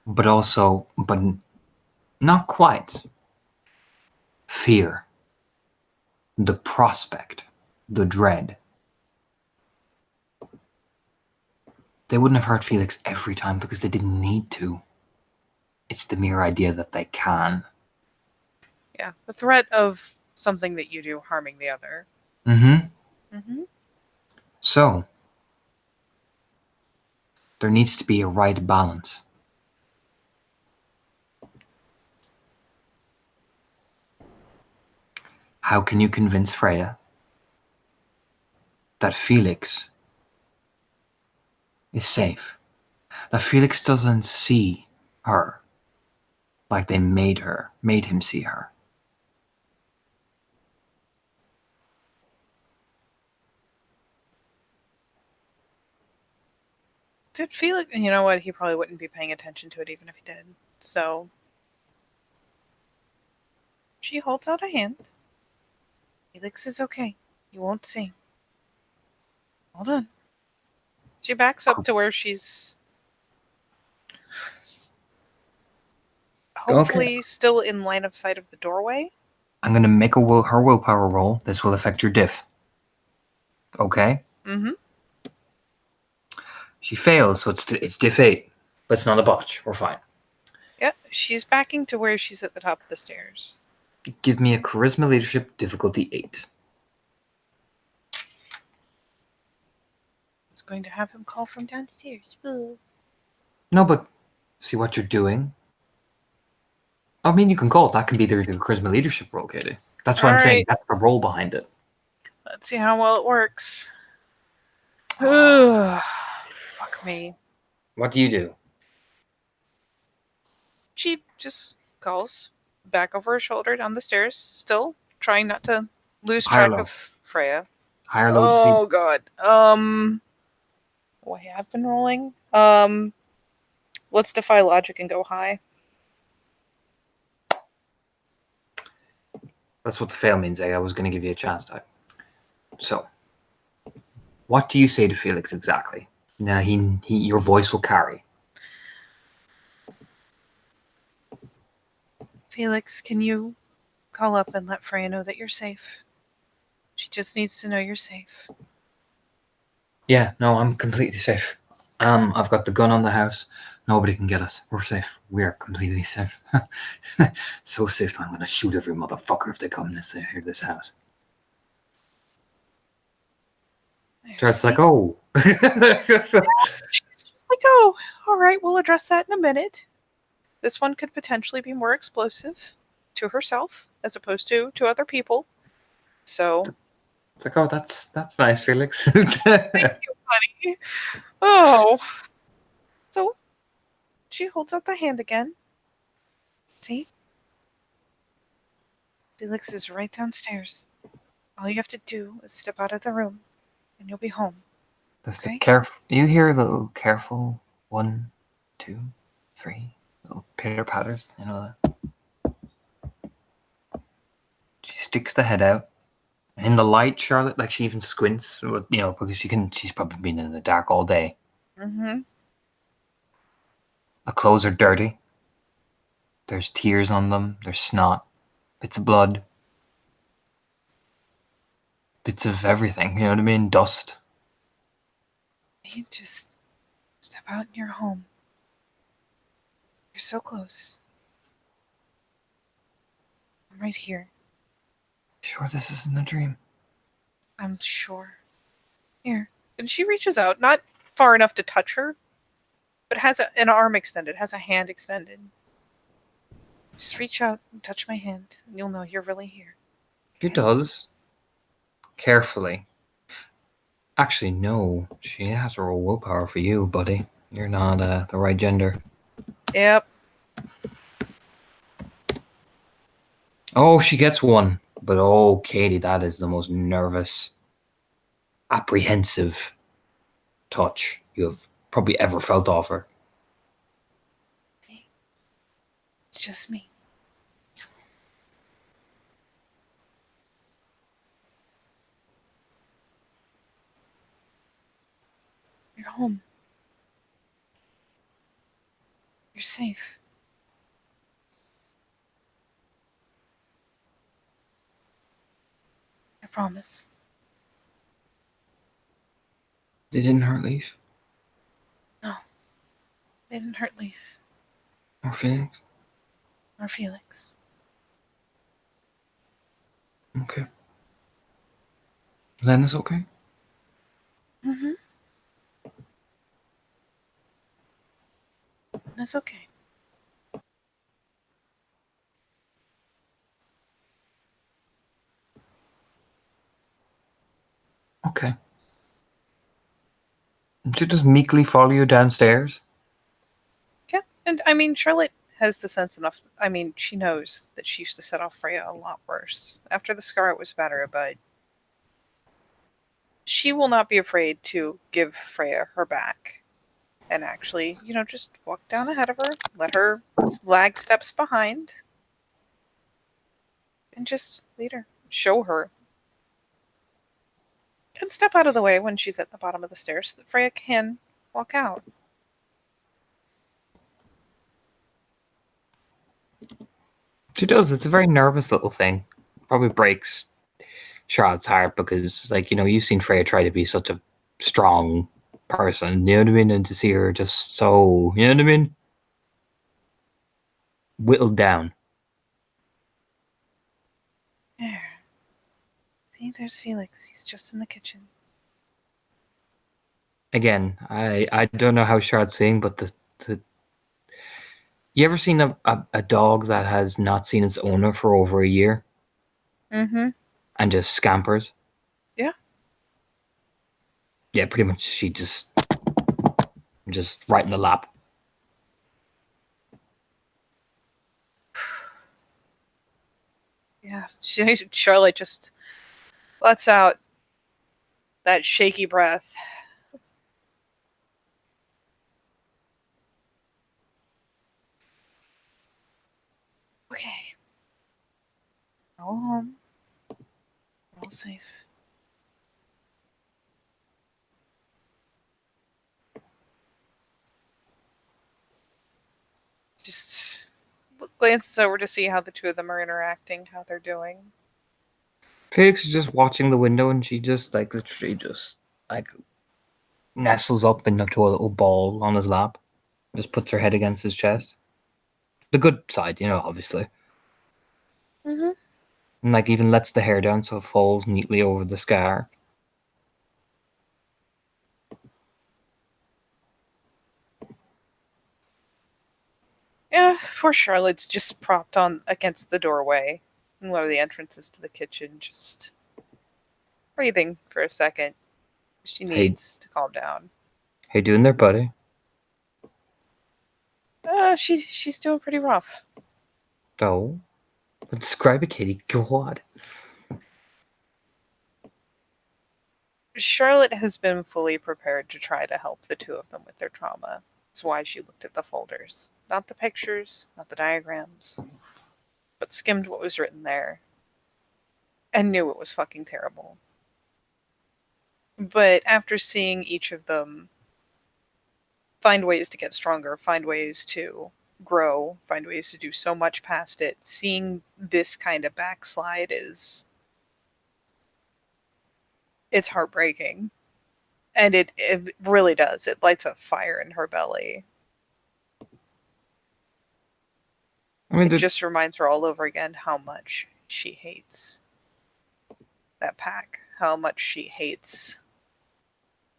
But also, but not quite. Fear. The prospect. The dread. They wouldn't have hurt Felix every time because they didn't need to. It's the mere idea that they can. Yeah, the threat of something that you do harming the other. Mm-hmm. Mm-hmm. So, there needs to be a right balance. How can you convince Freya that Felix is safe? That Felix doesn't see her like they made him see her. Did Felix, you know what, he probably wouldn't be paying attention to it even if he did. So, she holds out a hand. Felix is okay. You won't see. Hold on. She backs up to where she's hopefully still in line of sight of the doorway. I'm going to make her willpower roll. This will affect your diff. Okay? Mm-hmm. She fails, so it's diff 8. But it's not a botch. We're fine. Yeah, she's backing to where she's at the top of the stairs. Give me a charisma leadership difficulty 8. It's going to have him call from downstairs. Ugh. No, but see what you're doing? I mean, you can call it. That can be the charisma leadership role, Katie. That's what I'm saying. Alright. That's the role behind it. Let's see how well it works. Ugh. Fuck me. What do you do? She just calls back over her shoulder down the stairs, still trying not to lose High or track low? of Freya. High or low to see? Oh god. I have been rolling. Let's defy logic and go high. That's what the fail means, eh? I was going to give you a chance to. So, what do you say to Felix exactly? Now, your voice will carry. Felix, can you call up and let Freya know that you're safe? She just needs to know you're safe. Yeah, no, I'm completely safe. I've got the gun on the house. Nobody can get us. We're safe. We are completely safe. So safe that I'm going to shoot every motherfucker if they come near this house. Charlotte's like, oh. She's just like, oh, all right, we'll address that in a minute. This one could potentially be more explosive to herself as opposed to other people. So It's like, oh, that's nice, Felix. thank you, buddy. Oh. So she holds out the hand again. See? Felix is right downstairs. All you have to do is step out of the room and you'll be home. That's Okay. the careful. You hear the little careful 1, 2, 3 little pitter patters. You know that. She sticks the head out. And in the light, Charlotte, like she even squints, you know, because she's probably been in the dark all day. Mm-hmm. The clothes are dirty. There's tears on them. There's snot. Bits of blood. Bits of everything. You know what I mean? Dust. You just step out and you're home. You're so close. I'm right here. Sure, this isn't a dream. I'm sure. Here. And she reaches out, not far enough to touch her, but has an arm extended, has a hand extended. Just reach out and touch my hand, and you'll know you're really here. She does. Carefully. Actually, no. She has her willpower for you, buddy. You're not the right gender. Yep. Oh, she gets one. But oh, Katie, that is the most nervous, apprehensive touch you have probably ever felt off her. It's just me. You're home. You're safe. I promise. They didn't hurt Leaf No. They didn't hurt Leaf or Felix. or Felix. Okay. Lena's okay? Mm-hmm. That's okay. Okay. And she'll just meekly follow you downstairs? Yeah. And I mean, Charlotte has the sense enough. I mean, she knows that she used to set off Freya a lot worse. After the scar, it was better, but she will not be afraid to give Freya her back and actually, just walk down ahead of her, let her lag steps behind, and just lead her, show her. And step out of the way when she's at the bottom of the stairs so that Freya can walk out. She does. It's a very nervous little thing. Probably breaks Charlotte's heart because, you've seen Freya try to be such a strong person, you know what I mean? And to see her just so, you know what I mean? whittled down. There. See, there's Felix. He's just in the kitchen. Again, I don't know how Charlotte's feeling, but the you ever seen a dog that has not seen its owner for over a year Mm-hmm. and just scampers? Yeah. Yeah, pretty much. She just right in the lap. Yeah. Charlotte just lets out that shaky breath. Okay. We're all home. We're all safe. Just glances over to see how the two of them are interacting, how they're doing. Felix is just watching the window, and she just like literally just like nestles up into a little ball on his lap, just puts her head against his chest. The good side, obviously, Mm-hmm. and like even lets the hair down so it falls neatly over the scar. Yeah, poor Charlotte's just propped on against the doorway in one of the entrances to the kitchen, just breathing for a second. She Hey, needs to calm down. hey, doing there, buddy? She's doing pretty rough. Oh, but describe it, Katie. God. Charlotte has been fully prepared to try to help the two of them with their trauma. That's why she looked at the folders. Not the pictures, not the diagrams, but skimmed what was written there and knew it was fucking terrible. But after seeing each of them find ways to get stronger, find ways to grow, find ways to do so much past it, seeing this kind of backslide it's heartbreaking. And it really does. It lights a fire in her belly. I mean, It just reminds her all over again how much she hates that pack, how much she hates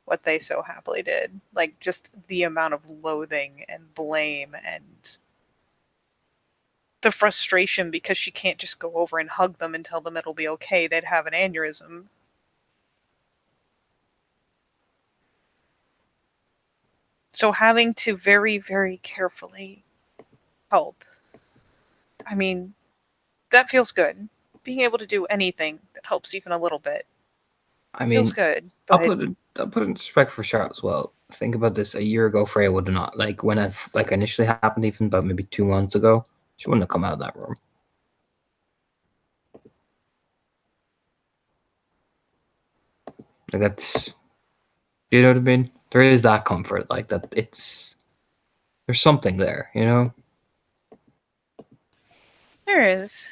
what they so happily did. Like, just the amount of loathing and blame and the frustration because she can't just go over and hug them and tell them it'll be okay. They'd have an aneurysm. So having to very, very carefully help. I mean, that feels good. Being able to do anything that helps even a little bit I feels mean, good. I'll But put it in respect for Charlotte as well. Think about this: a year ago, Freya would have not like when it like initially happened, even about maybe 2 months ago. She wouldn't have come out of that room. Like that's, you know what I mean. There is that comfort, like that. There's something there, there is.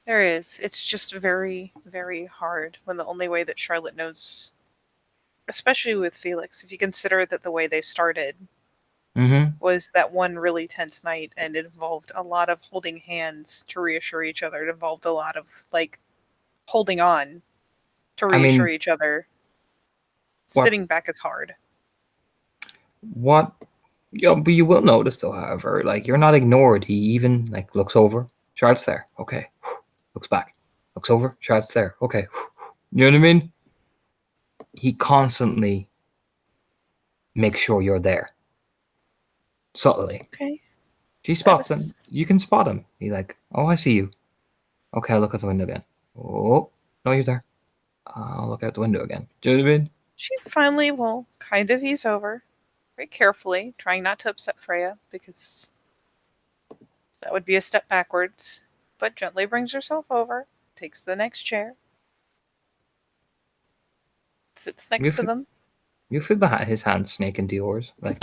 There is. It's just very, very hard when the only way that Charlotte knows, especially with Felix, if you consider that the way they started Mm-hmm. was that one really tense night and it involved a lot of holding hands to reassure each other. It involved a lot of like holding on to I reassure mean, each other. what Sitting back is hard. what? Yeah, but you will notice though, however, like you're not ignored. He even like looks over. Charlotte's there. Okay. Looks back. Looks over. Charlotte's there. Okay. You know what I mean? He constantly makes sure you're there. Subtly. Okay. She That spots him. is. You can spot him. He's like, oh, I see you. Okay, I'll look out the window again. Oh, no, you're there. I'll look out the window again. Do you know what I mean? She finally will kind of ease over very carefully, trying not to upset Freya because that would be a step backwards, but gently brings herself over, takes the next chair, sits You next to feel, them. you feel his hand snake into yours. Like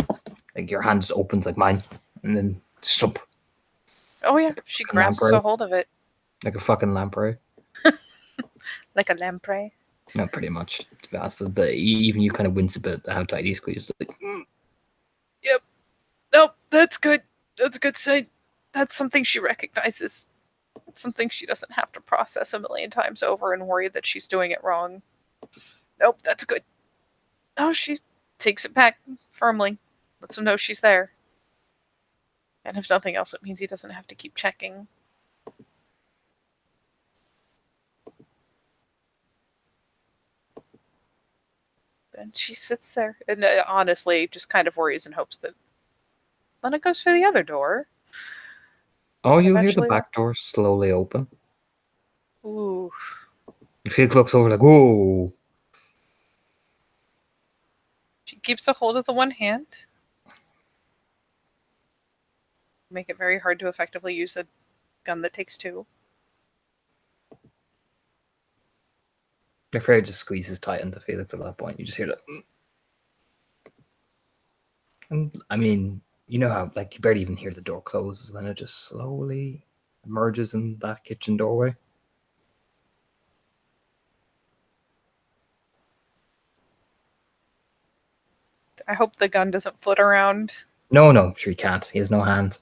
your hand just opens like mine. And then stop. Oh, yeah, Like a she fucking grasps a lamprey. hold of it Like a fucking lamprey. like a lamprey. No, pretty much. To be honest, even you kind of wince a bit at how tight he squeezed. Like, Yep. Nope, that's good. That's a good sign. that's something she recognizes. It's something she doesn't have to process a million times over and worry that she's doing it wrong. Nope, that's good. No, she takes it back firmly, lets him know she's there. And if nothing else, it means he doesn't have to keep checking. And she sits there and honestly just kind of worries and hopes that Lena goes for the other door. Oh, you hear the Eventually, back door slowly open. ooh. Felix looks over like, whoa. She keeps a hold of the one hand. Make it very hard to effectively use a gun that takes two. Afraid just squeezes tight into Felix at that point. You just hear that. And I mean, you know how like you barely even hear the door close, then it just slowly emerges in that kitchen doorway. I hope the gun doesn't flit around. No, sure he can't. He has no hands.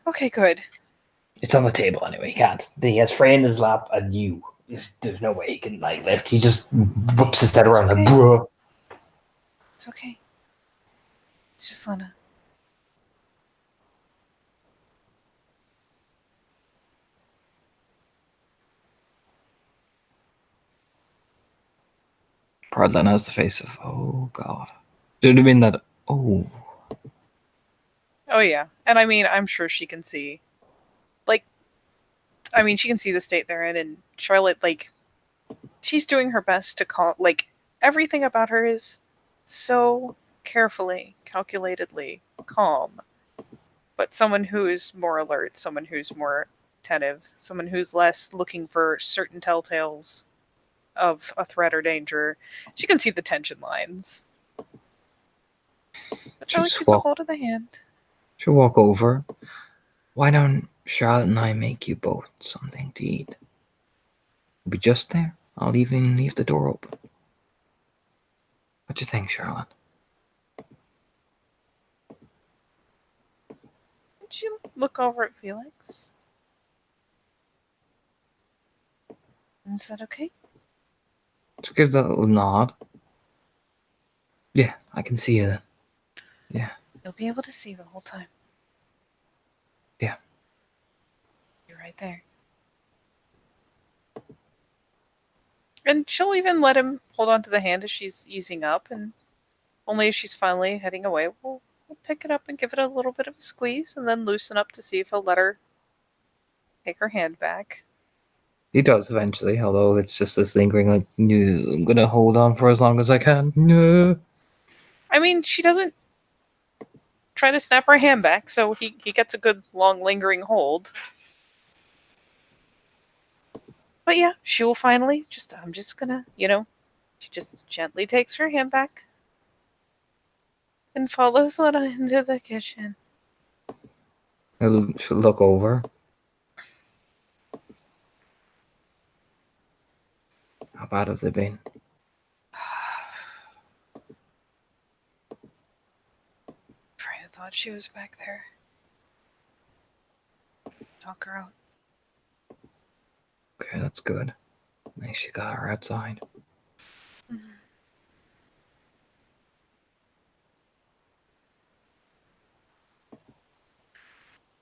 Okay, good. It's on the table anyway. He can't. He has Frey in his lap, and you. There's no way he can like lift. He just whips his head around like, okay. bruh. It's okay. It's just Lena. Pride then has the face of, oh god. Did it mean that? Oh, Oh yeah, and I mean, I'm sure she can see. Like, I mean, she can see the state they're in, and Charlotte, like, she's doing her best to call. Like, everything about her is so carefully, calculatedly calm. But someone who is more alert, someone who's more attentive, someone who's less looking for certain telltales of a threat or danger, she can see the tension lines. But Charlotte keeps a hold of the hand. she'll walk over. Why don't Charlotte and I make you both something to eat? We'll be just there. I'll even leave the door open. What do you think, Charlotte? Did you look over at Felix? And said, okay. Just give that little nod. Yeah, I can see you. Yeah. You'll be able to see the whole time. Yeah. You're right there. And she'll even let him hold on to the hand as she's easing up, and only as she's finally heading away, we'll pick it up and give it a little bit of a squeeze, and then loosen up to see if he'll let her take her hand back. He does eventually, although it's just this lingering, like, no, I'm gonna hold on for as long as I can. No. I mean, she doesn't try to snap her hand back, so he gets a good, long, lingering hold. But yeah, she will finally I'm just gonna, she just gently takes her hand back and follows Lena into the kitchen. She'll look over. How bad have they been? Freya thought she was back there. Talk her out. Okay, that's good. Nice, she got her outside. Mm-hmm.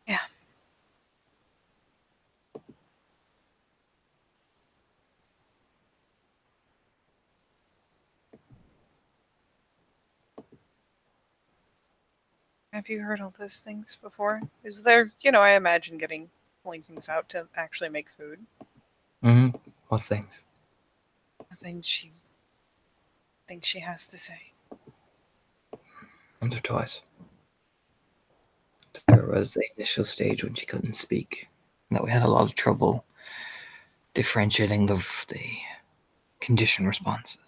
Yeah. Have you heard all those things before? Is there, I imagine pulling things out to actually make food. Mm-hmm. What things? The things she thinks she has to say. Once or twice. There was the initial stage when she couldn't speak. That we had a lot of trouble differentiating the condition responses.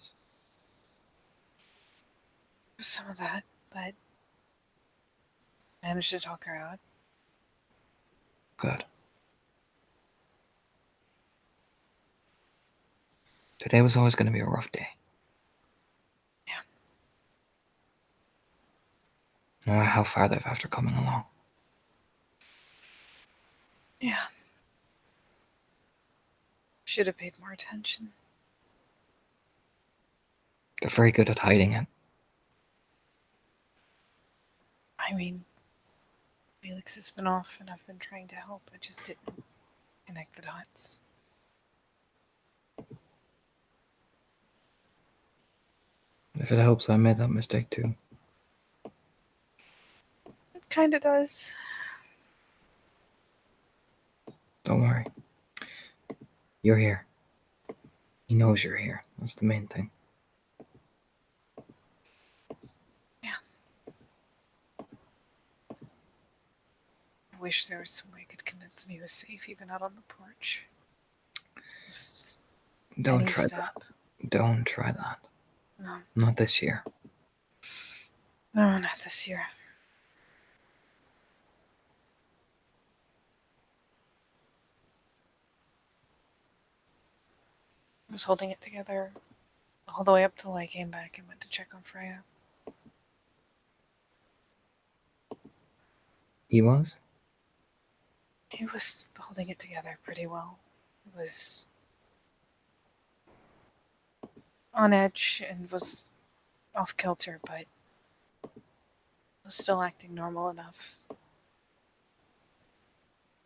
Some of that, but managed to talk her out. Good. Today was always going to be a rough day. Yeah. No matter how far they've after coming along. Yeah. Should have paid more attention. They're very good at hiding it. I mean, Felix has been off and I've been trying to help. I just didn't connect the dots. If it helps, I made that mistake too. It kind of does. Don't worry. You're here. He knows you're here. That's the main thing. Yeah. I wish there was some way I could convince him he was safe even out on the porch. Just Don't any try step. that. Don't try that. No. Not this year. No, not this year. I was holding it together all the way up till I came back and went to check on Freya. He was? He was holding it together pretty well. He was on edge and was off kilter, but was still acting normal enough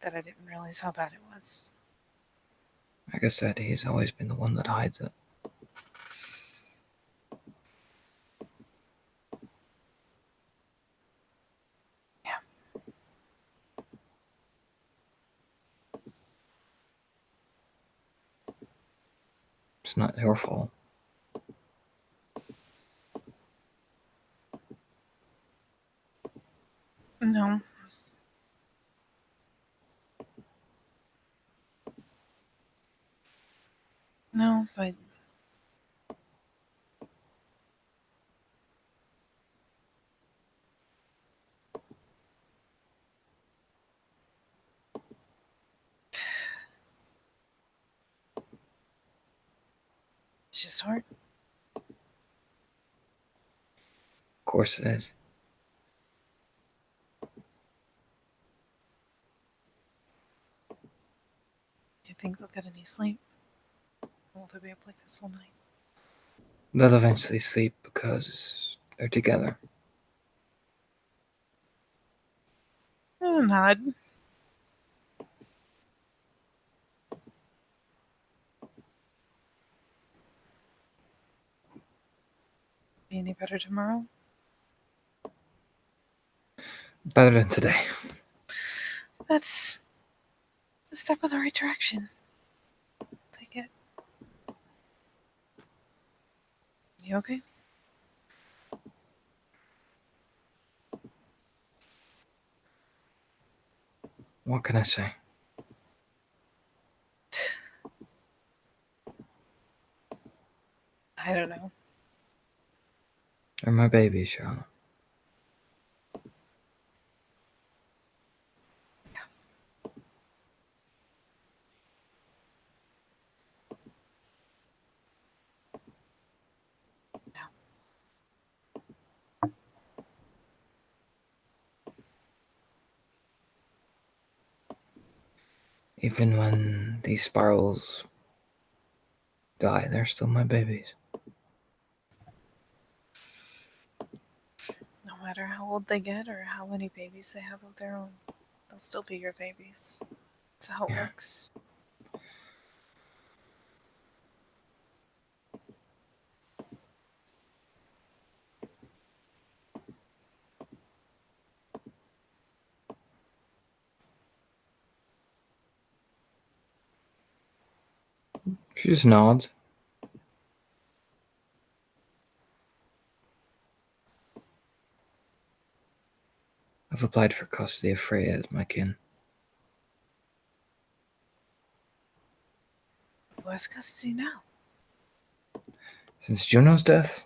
that I didn't realize how bad it was. Like I said, he's always been the one that hides it. Yeah. It's not your fault. No. No, but it's just hard. Of course it is. You think they'll get any sleep? Or will they be up like this all night? They'll eventually sleep because they're together. Nod. Be any better tomorrow? Better than today. That's a step in the right direction. Take it. You okay? What can I say? I don't know. They're my babies, Charlotte. Even when these spirals die, they're still my babies. No matter how old they get or how many babies they have of their own, they'll still be your babies. That's how it Yeah. works. She just nods. I've applied for custody of Freya as my kin. Who has custody now? Since Juno's death,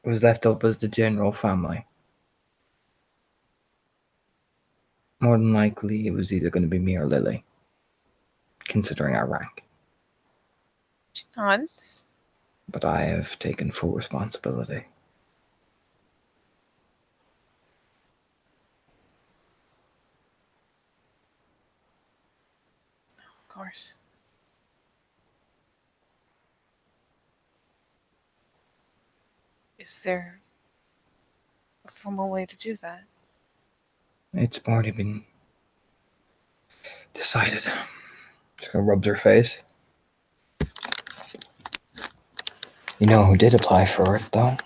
it was left up as the general family. More than likely, it was either going to be me or Lily, considering our rank. She nods. But I have taken full responsibility. course. Is there a formal way to do that? It's already been decided. Just gonna rub her face. You know who did apply for it, though?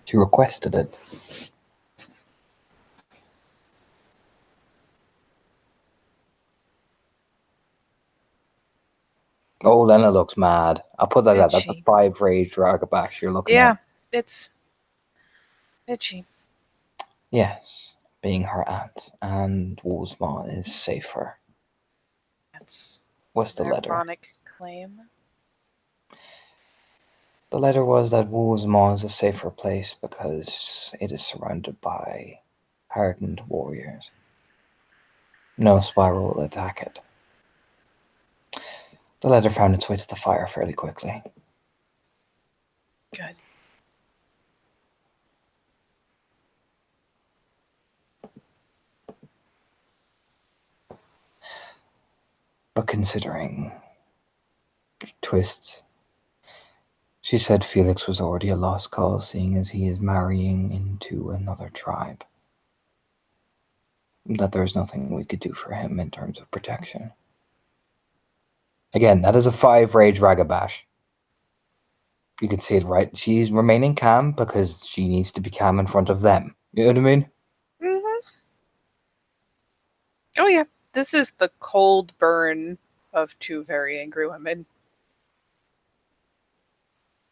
She requested it. Oh, Lena looks mad. I'll put that out. That's a Itchy. 5 rage Ragabash you're looking Yeah, at. it's itchy. Yes, being her aunt, and Wolfsmaw is safer. That's What's the an letter? ironic claim. The letter was that Wolfsmaw is a safer place because it is surrounded by hardened warriors. No spiral will attack it. The letter found its way to the fire fairly quickly. Good. But considering twists, she said Felix was already a lost cause, seeing as he is marrying into another tribe. That there's nothing we could do for him in terms of protection. Again, that is a 5 rage Ragabash. You can see it right. She's remaining calm because she needs to be calm in front of them. You know what I mean? Mm-hmm. Oh yeah, this is the cold burn of two very angry women.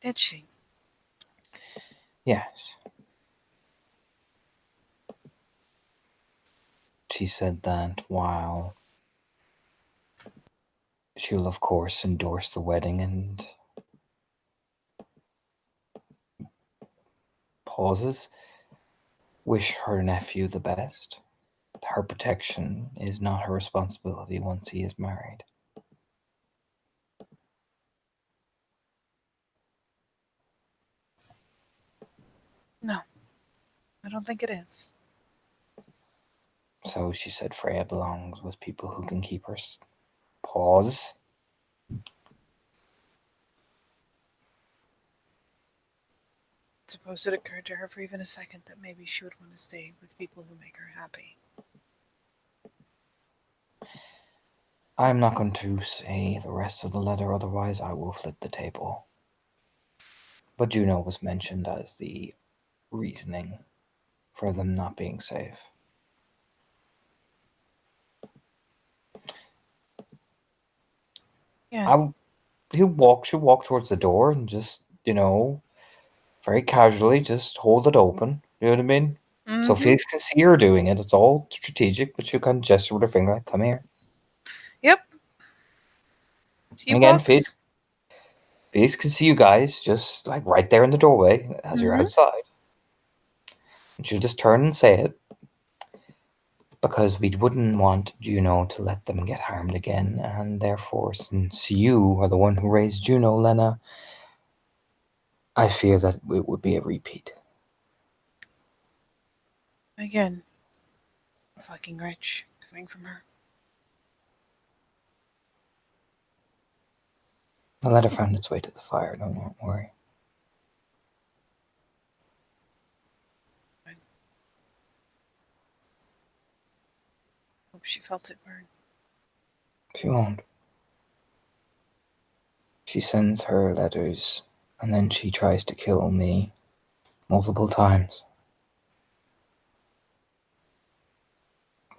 Did she? Yes. She said that while she'll of course endorse the wedding and pauses, wish her nephew the best. Her protection is not her responsibility once he is married. No, I don't think it is. So she said Freya belongs with people who can keep her pause. Suppose it occurred to her for even a second that maybe she would want to stay with people who make her happy. I'm not going to say the rest of the letter, otherwise I will flip the table. But Juno was mentioned as the reasoning for them not being safe. Yeah. She'll walk towards the door and just, very casually just hold it open. You know what I mean? Mm-hmm. So Felix can see her doing it. It's all strategic, but she'll kind of gesture with her finger, like, come here. Yep. She Again, walks. Felix can see you guys just like right there in the doorway as you're outside. And she'll just turn and say it. Because we wouldn't want Juno to let them get harmed again, and therefore, since you are the one who raised Juno, Lena, I fear that it would be a repeat. Again, fucking rich coming from her. The letter found its way to the fire, don't worry. Hope she felt it burn. She won't. She sends her letters, and then she tries to kill me multiple times.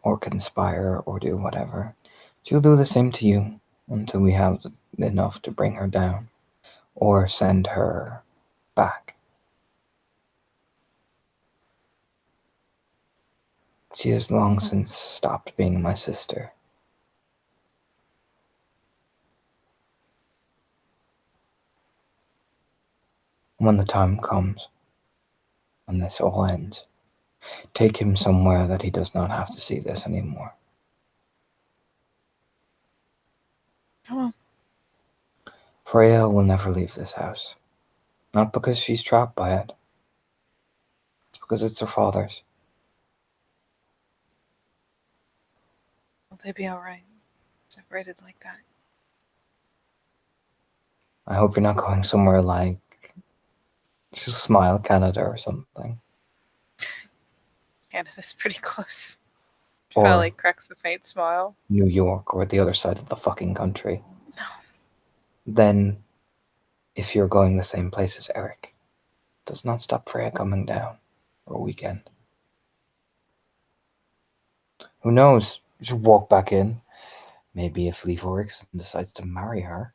Or conspire, or do whatever. She'll do the same to you until we have enough to bring her down, or send her back. She has long since stopped being my sister. When the time comes, and this all ends, take him somewhere that he does not have to see this anymore. Come on. Freya will never leave this house. Not because she's trapped by it. It's because it's her father's. Will they be alright? Separated like that. I hope you're not going somewhere like just Smile, Canada or something. Canada's pretty close. She Or finally cracks a faint smile. New York or the other side of the fucking country. No. Then, if you're going the same place as Eric, does not stop Freya coming down for a weekend. Who knows? You should walk back in. Maybe if Leif Erikson decides to marry her,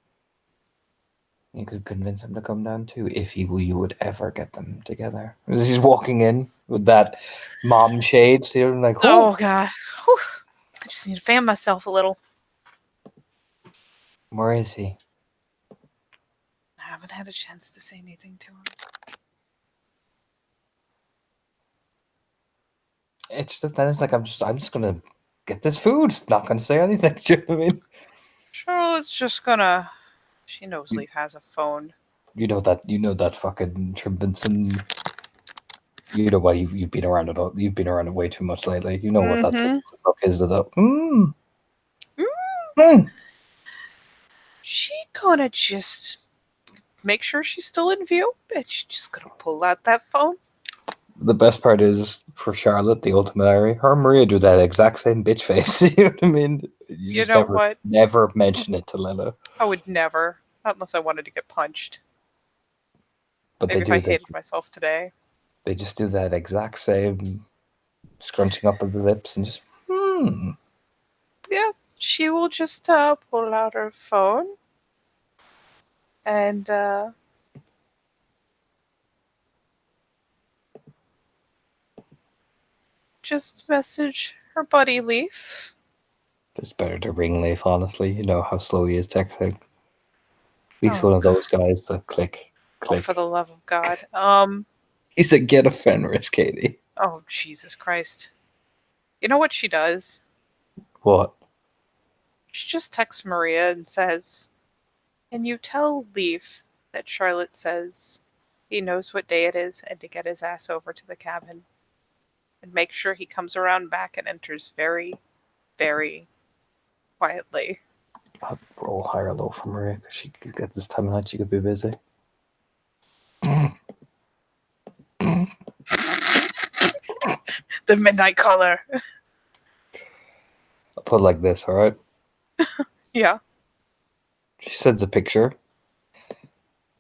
you could convince him to come down too, if you would ever get them together. He's walking in with that mom shade, so you're like, Oh, God. Whew. I just need to fan myself a little. where is he? I haven't had a chance to say anything to him. It's just then it's like I'm just gonna get this food. Not gonna say anything. Do you know what I mean? Charlotte's just gonna. She knows Leaf has a phone. You know that fucking Trimbenson. You know why you've been around it. You've been around it way too much lately. You know what that look is. That She gonna just make sure she's still in view, and she's just gonna pull out that phone. The best part is for Charlotte, the ultimate Irony. Her and Maria do that exact same bitch face. You know what I mean? You just know what? never mention it to Lila. I would never, not unless I wanted to get punched. But Maybe if I hated myself today. They just do that exact same scrunching up of the lips and just Yeah, she will just pull out her phone and just message her buddy Leaf. It's better to ring Leif, honestly. You know how slow he is texting. He's Oh, one of those guys that click. Oh, for the love of God. He said, "Get a Fenris, Katie." Oh, Jesus Christ. You know what she does? What? She just texts Maria and says, "Can you tell Leaf that Charlotte says he knows what day it is and to get his ass over to the cabin? And make sure he comes around back and enters very, very quietly." I'll roll high or low for Maria because she could get this time of night. She could be busy. The Midnight Caller. I'll put it like this, all right? Yeah. She sends a picture.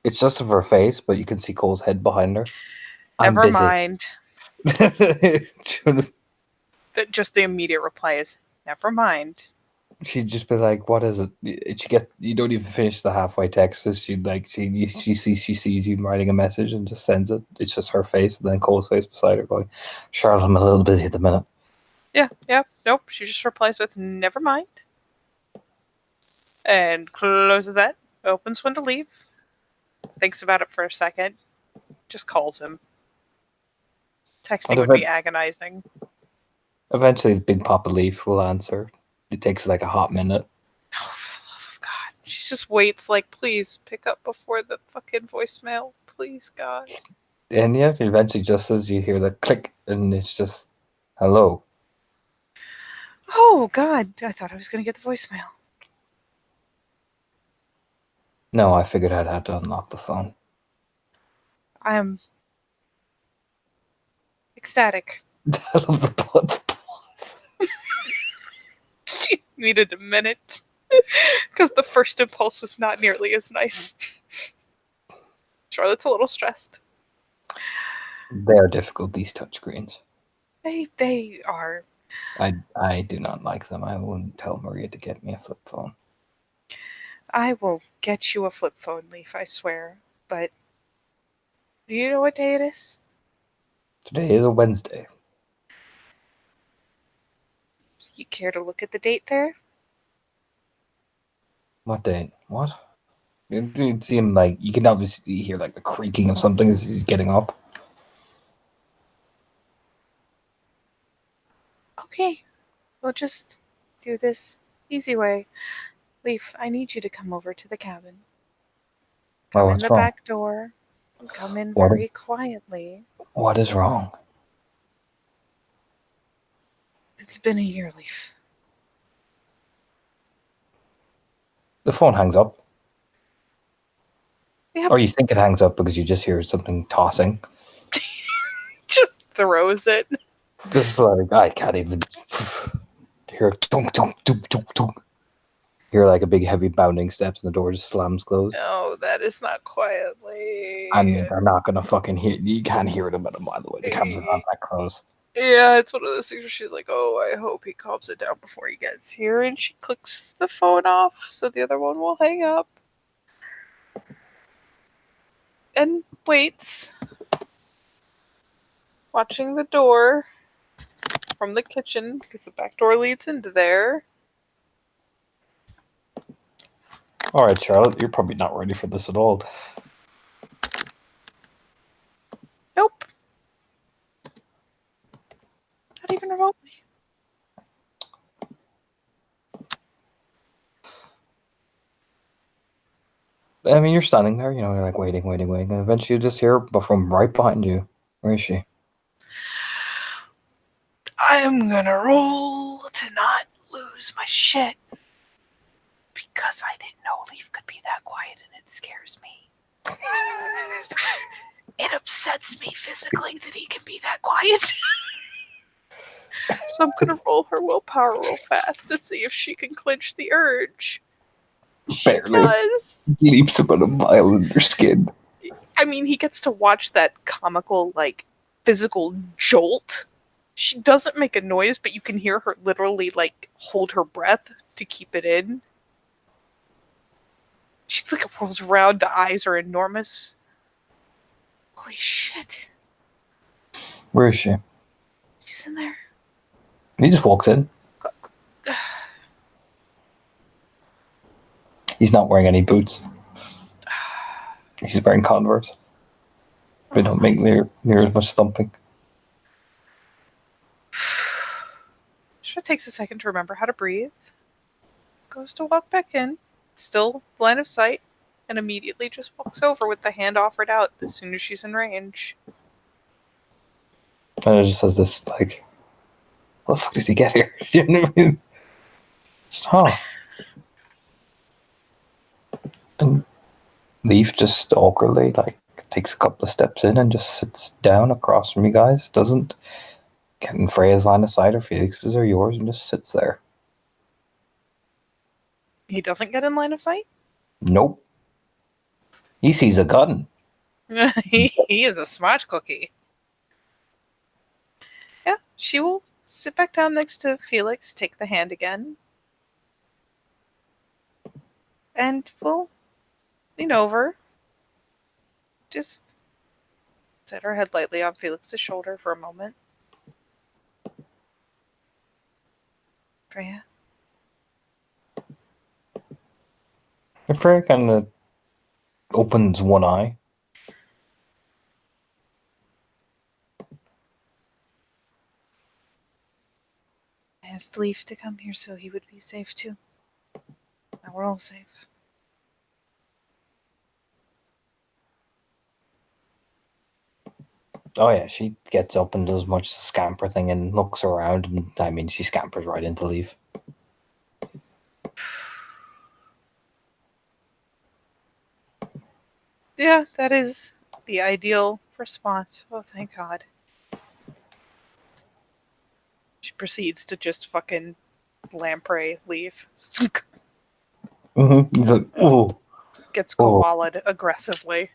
It's just of her face, but you can see Cole's head behind her. Never mind. Just the immediate reply is, "Never mind." She'd just be like, "What is it?" You don't even finish the halfway text. She sees you writing a message and just sends it. It's just her face and then Cole's face beside her going, "Charlotte, I'm a little busy at the minute." Yeah. Nope. She just replies with, "Never mind." And closes that, opens one to leave, thinks about it for a second, just calls him. Texting would be agonizing. Eventually, the Big Papa Leaf will answer. It takes like a hot minute. Oh, for the love of God. She just waits like, please pick up before the fucking voicemail. Please, God. And yeah, eventually, just as you hear the click, and it's just, hello. Oh, God. I thought I was going to get the voicemail. No, I figured out how to unlock the phone. I'm ecstatic. I love the pause. She needed a minute. Because the first impulse was not nearly as nice. Charlotte's a little stressed. They're difficult, these touchscreens. They are. I do not like them. I wouldn't tell Maria to get me a flip phone. I will get you a flip phone, Leaf, I swear. But do you know what day it is? Today is a Wednesday. You care to look at the date there? What date? What? You see him like, you can obviously hear like the creaking of something as he's getting up. Okay, we'll just do this easy way. Leaf, I need you to come over to the cabin. Come in the back door. And come in very quietly. What is wrong? It's been a year, Leaf. The phone hangs up. Yep. Or you think it hangs up because you just hear something tossing. Just throws it. Just like, I can't even hear dunk, dunk, dunk, dunk, dunk. Hear like a big heavy bounding steps and the door just slams closed. No, that is not quietly. And they're not gonna fucking hear. You can't hear them at a mile away. The cameras are not that close. Yeah, it's one of those things where she's like, oh, I hope he calms it down before he gets here. And she clicks the phone off so the other one will hang up. And waits. Watching the door from the kitchen because the back door leads into there. All right, Charlotte, you're probably not ready for this at all. Nope. Not even remotely. I mean, you're standing there, you're like waiting, and eventually you just hear, but from right behind you, where is she? I'm gonna roll to not lose my shit. Because I didn't know Leaf could be that quiet and it scares me. It upsets me physically that he can be that quiet. So I'm gonna roll her willpower real fast to see if she can clinch the urge. She Barely. does. Leaps about a mile in her skin. I mean, he gets to watch that comical, like, physical jolt. She doesn't make a noise, but you can hear her literally, like, hold her breath to keep it in. She like rolls around, the eyes are enormous. Holy shit. Where is she? She's in there. He just walks in. He's not wearing any boots. He's wearing Converse. They don't make near as much thumping. She takes a second to remember how to breathe. Goes to walk back in, still line of sight, and immediately just walks over with the hand offered out as soon as she's in range. And it just has this, like, what the fuck did he get here? You know what I mean? Stop. And Leaf just awkwardly, like, takes a couple of steps in and just sits down across from you guys. Doesn't get in Freya's line of sight or Felix's or yours and just sits there. He doesn't get in line of sight? Nope. He sees a gun. He is a smart cookie. Yeah, she will sit back down next to Felix, take the hand again, and will lean over, just set her head lightly on Felix's shoulder for a moment. Freya? And Freya kind of opens one eye. I asked Leaf to come here so he would be safe too. Now we're all safe. Oh yeah, she gets up and does much the scamper thing and looks around, and I mean, she scampers right into Leaf. Yeah, that is the ideal response. Oh, thank God. She proceeds to just fucking lamprey Leaf. Mm-hmm. He's like, oh. Gets koala'd aggressively.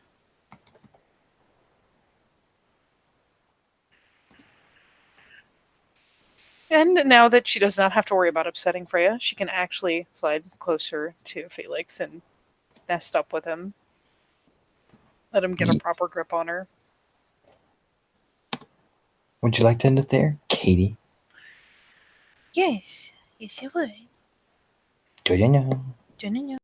And now that she does not have to worry about upsetting Freya, she can actually slide closer to Felix and nest up with him. Let him get a proper grip on her. Would you like to end it there, Katie? Yes. Yes, I would. Do you know?